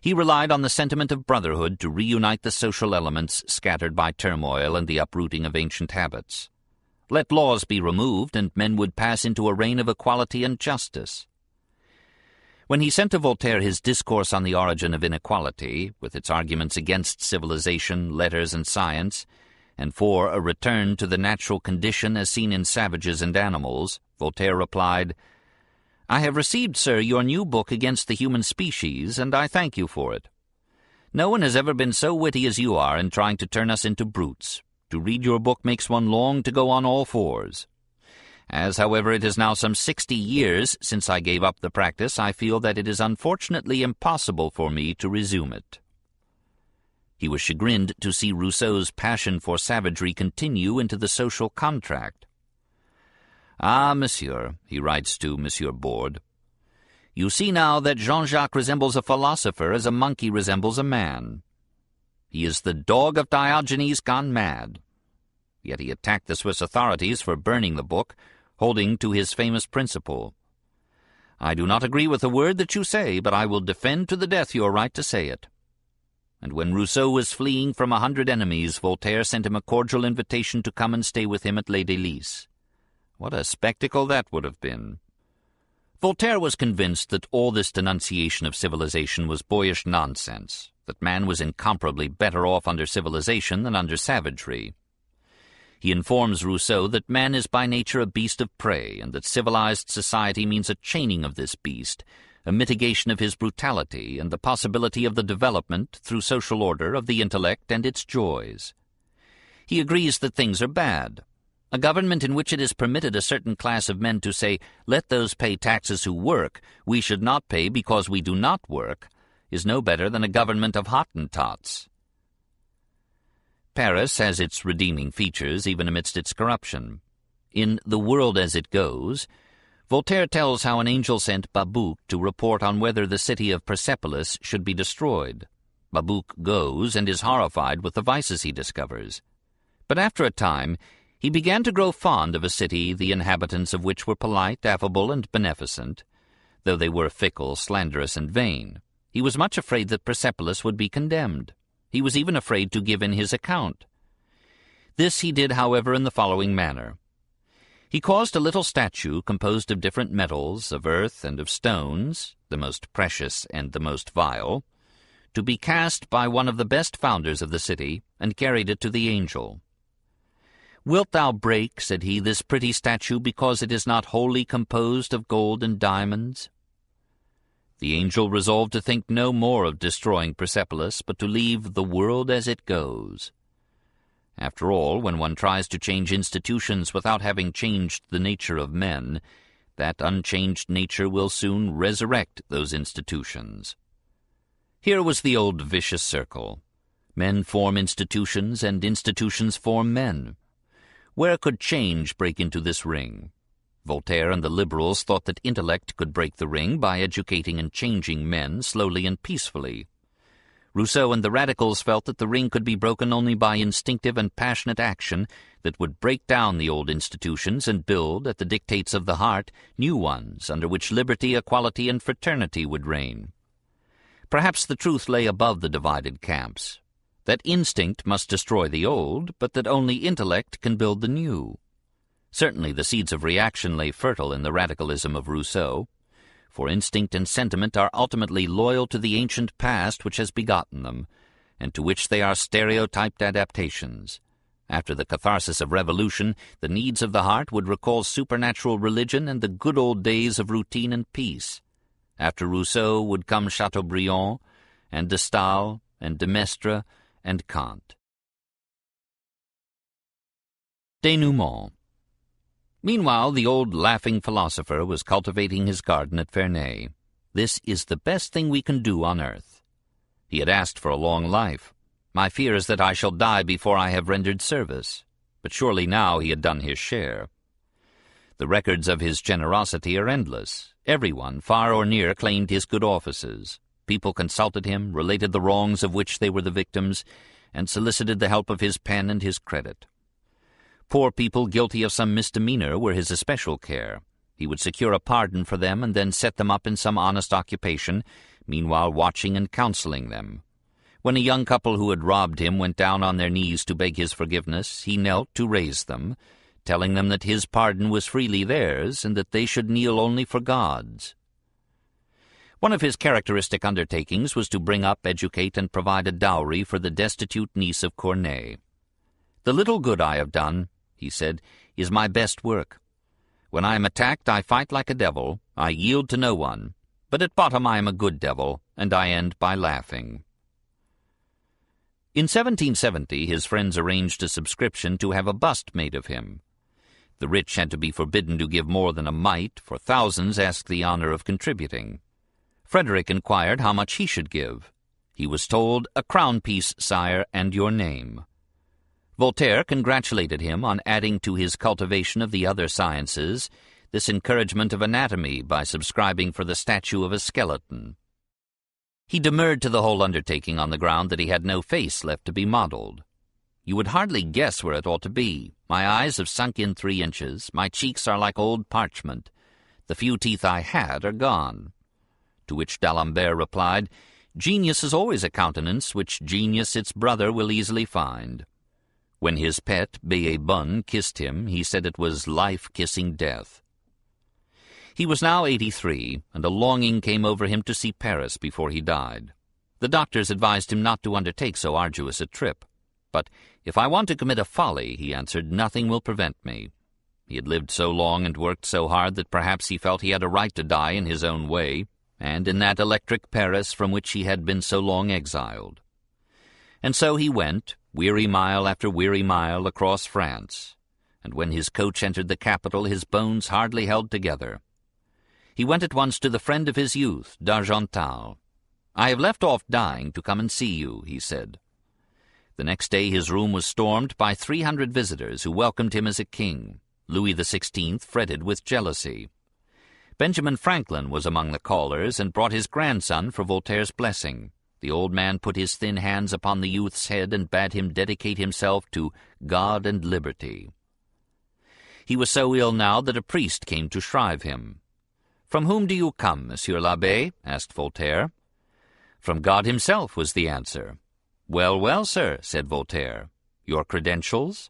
He relied on the sentiment of brotherhood to reunite the social elements scattered by turmoil and the uprooting of ancient habits. Let laws be removed, and men would pass into a reign of equality and justice. When he sent to Voltaire his Discourse on the Origin of Inequality, with its arguments against civilization, letters, and science, and for a return to the natural condition as seen in savages and animals, Voltaire replied, "I have received, sir, your new book against the human species, and I thank you for it. No one has ever been so witty as you are in trying to turn us into brutes. To read your book makes one long to go on all fours. As, however, it is now some 60 years since I gave up the practice, I feel that it is unfortunately impossible for me to resume it." He was chagrined to see Rousseau's passion for savagery continue into the social contract. "Ah, monsieur," he writes to Monsieur Borde, "you see now that Jean-Jacques resembles a philosopher as a monkey resembles a man. He is the dog of Diogenes gone mad." Yet he attacked the Swiss authorities for burning the book, holding to his famous principle. "I do not agree with a word that you say, but I will defend to the death your right to say it." And when Rousseau was fleeing from 100 enemies, Voltaire sent him a cordial invitation to come and stay with him at Les Délices. What a spectacle that would have been! Voltaire was convinced that all this denunciation of civilization was boyish nonsense, that man was incomparably better off under civilization than under savagery. He informs Rousseau that man is by nature a beast of prey, and that civilized society means a chaining of this beast, a mitigation of his brutality, and the possibility of the development, through social order, of the intellect and its joys. He agrees that things are bad. A government in which it is permitted a certain class of men to say, "Let those pay taxes who work, we should not pay because we do not work," is no better than a government of Hottentots. Paris has its redeeming features even amidst its corruption. In The World as It Goes, Voltaire tells how an angel sent Babuk to report on whether the city of Persepolis should be destroyed. Babuk goes and is horrified with the vices he discovers. But after a time, he began to grow fond of a city the inhabitants of which were polite, affable, and beneficent, though they were fickle, slanderous, and vain. He was much afraid that Persepolis would be condemned. He was even afraid to give in his account. This he did, however, in the following manner. He caused a little statue composed of different metals, of earth and of stones, the most precious and the most vile, to be cast by one of the best founders of the city, and carried it to the angel. "Wilt thou break," said he, "this pretty statue because it is not wholly composed of gold and diamonds?" The angel resolved to think no more of destroying Persepolis, but to leave the world as it goes. After all, when one tries to change institutions without having changed the nature of men, that unchanged nature will soon resurrect those institutions. Here was the old vicious circle. Men form institutions, and institutions form men. Where could change break into this ring? Voltaire and the liberals thought that intellect could break the ring by educating and changing men slowly and peacefully. Rousseau and the radicals felt that the ring could be broken only by instinctive and passionate action that would break down the old institutions and build, at the dictates of the heart, new ones under which liberty, equality, and fraternity would reign. Perhaps the truth lay above the divided camps. that instinct must destroy the old, but that only intellect can build the new. Certainly the seeds of reaction lay fertile in the radicalism of Rousseau, for instinct and sentiment are ultimately loyal to the ancient past which has begotten them, and to which they are stereotyped adaptations. After the catharsis of revolution, the needs of the heart would recall supernatural religion and the good old days of routine and peace. After Rousseau would come Chateaubriand, and de Stael, and de Maistre, and Kant. Dénouement. Meanwhile, the old laughing philosopher was cultivating his garden at Ferney. This is the best thing we can do on earth. He had asked for a long life. My fear is that I shall die before I have rendered service. But surely now he had done his share. The records of his generosity are endless. Everyone, far or near, claimed his good offices. People consulted him, related the wrongs of which they were the victims, and solicited the help of his pen and his credit. Poor people guilty of some misdemeanor were his especial care. He would secure a pardon for them and then set them up in some honest occupation, meanwhile watching and counseling them. When a young couple who had robbed him went down on their knees to beg his forgiveness, he knelt to raise them, telling them that his pardon was freely theirs and that they should kneel only for God's. One of his characteristic undertakings was to bring up, educate, and provide a dowry for the destitute niece of Corneille. "The little good I have done," he said, "is my best work. When I am attacked, I fight like a devil. I yield to no one. But at bottom I am a good devil, and I end by laughing." In 1770, his friends arranged a subscription to have a bust made of him. The rich had to be forbidden to give more than a mite, for thousands asked the honor of contributing. Frederick inquired how much he should give. He was told, "A crown piece, sire, and your name." Voltaire congratulated him on adding to his cultivation of the other sciences this encouragement of anatomy by subscribing for the statue of a skeleton. He demurred to the whole undertaking on the ground that he had no face left to be modeled. "You would hardly guess where it ought to be. My eyes have sunk in 3 inches. My cheeks are like old parchment. The few teeth I had are gone." To which d'Alembert replied, "Genius is always a countenance which genius its brother will easily find." When his pet, Bun, kissed him, he said it was life kissing death. He was now 83, and a longing came over him to see Paris before he died. The doctors advised him not to undertake so arduous a trip. "But if I want to commit a folly," he answered, "nothing will prevent me." He had lived so long and worked so hard that perhaps he felt he had a right to die in his own way, and in that electric Paris from which he had been so long exiled. And so he went, weary mile after weary mile, across France, and when his coach entered the capital his bones hardly held together. He went at once to the friend of his youth, d'Argental. "I have left off dying to come and see you," he said. The next day his room was stormed by 300 visitors who welcomed him as a king. Louis XVI fretted with jealousy. Benjamin Franklin was among the callers and brought his grandson for Voltaire's blessing. The old man put his thin hands upon the youth's head and bade him dedicate himself to God and liberty. He was so ill now that a priest came to shrive him. "From whom do you come, Monsieur l'Abbé?" asked Voltaire. "From God himself," was the answer. "Well, well, sir," said Voltaire. "Your credentials?"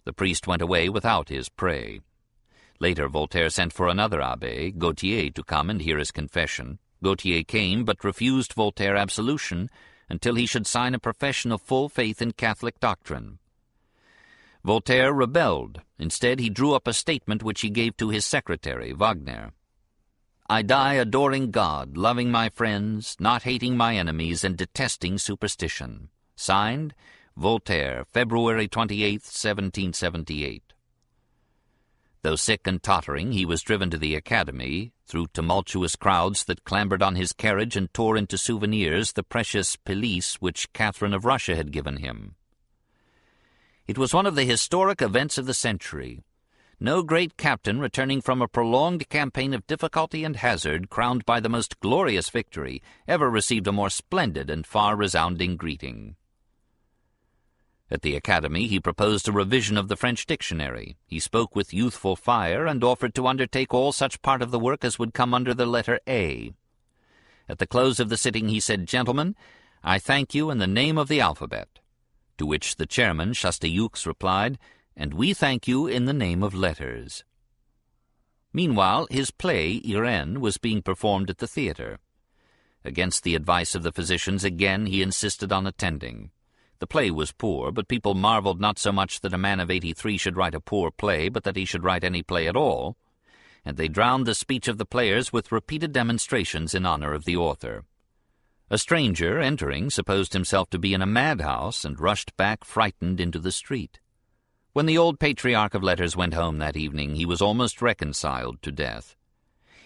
The priest went away without his prey. Later Voltaire sent for another abbé, Gautier, to come and hear his confession. Gautier came, but refused Voltaire absolution until he should sign a profession of full faith in Catholic doctrine. Voltaire rebelled. Instead, he drew up a statement which he gave to his secretary, Wagner. "I die adoring God, loving my friends, not hating my enemies, and detesting superstition." Signed, Voltaire, February 28, 1778. Though sick and tottering, he was driven to the Academy, through tumultuous crowds that clambered on his carriage and tore into souvenirs the precious pelisse which Catherine of Russia had given him. It was one of the historic events of the century. No great captain returning from a prolonged campaign of difficulty and hazard, crowned by the most glorious victory, ever received a more splendid and far-resounding greeting. At the Academy he proposed a revision of the French dictionary. He spoke with youthful fire and offered to undertake all such part of the work as would come under the letter A. At the close of the sitting he said, "Gentlemen, "I thank you in the name of the alphabet." To which the chairman, Chastellux, replied, "And we thank you in the name of letters." Meanwhile, his play, Irene, was being performed at the theatre. Against the advice of the physicians, again he insisted on attending. The play was poor, but people marveled not so much that a man of 83 should write a poor play, but that he should write any play at all, and they drowned the speech of the players with repeated demonstrations in honor of the author. A stranger, entering, supposed himself to be in a madhouse, and rushed back frightened into the street. When the old patriarch of letters went home that evening, he was almost reconciled to death.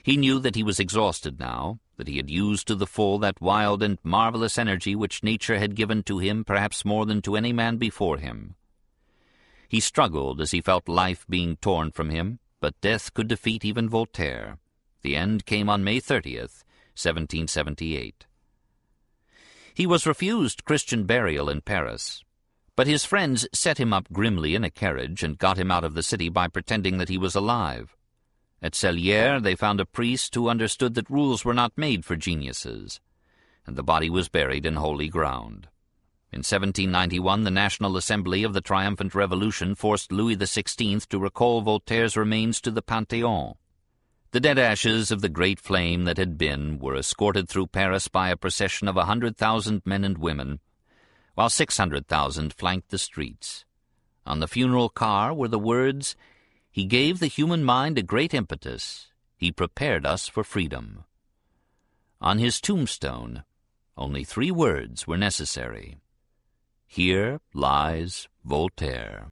He knew that he was exhausted now, that he had used to the full that wild and marvelous energy which nature had given to him perhaps more than to any man before him. He struggled as he felt life being torn from him, but death could defeat even Voltaire. The end came on May 30th, 1778. He was refused Christian burial in Paris, but his friends set him up grimly in a carriage and got him out of the city by pretending that he was alive. At Celliers they found a priest who understood that rules were not made for geniuses, and the body was buried in holy ground. In 1791 the National Assembly of the Triumphant Revolution forced Louis XVI to recall Voltaire's remains to the Panthéon. The dead ashes of the great flame that had been were escorted through Paris by a procession of 100,000 men and women, while 600,000 flanked the streets. On the funeral car were the words, "He gave the human mind a great impetus. He prepared us for freedom." On his tombstone, only 3 words were necessary. "Here lies Voltaire."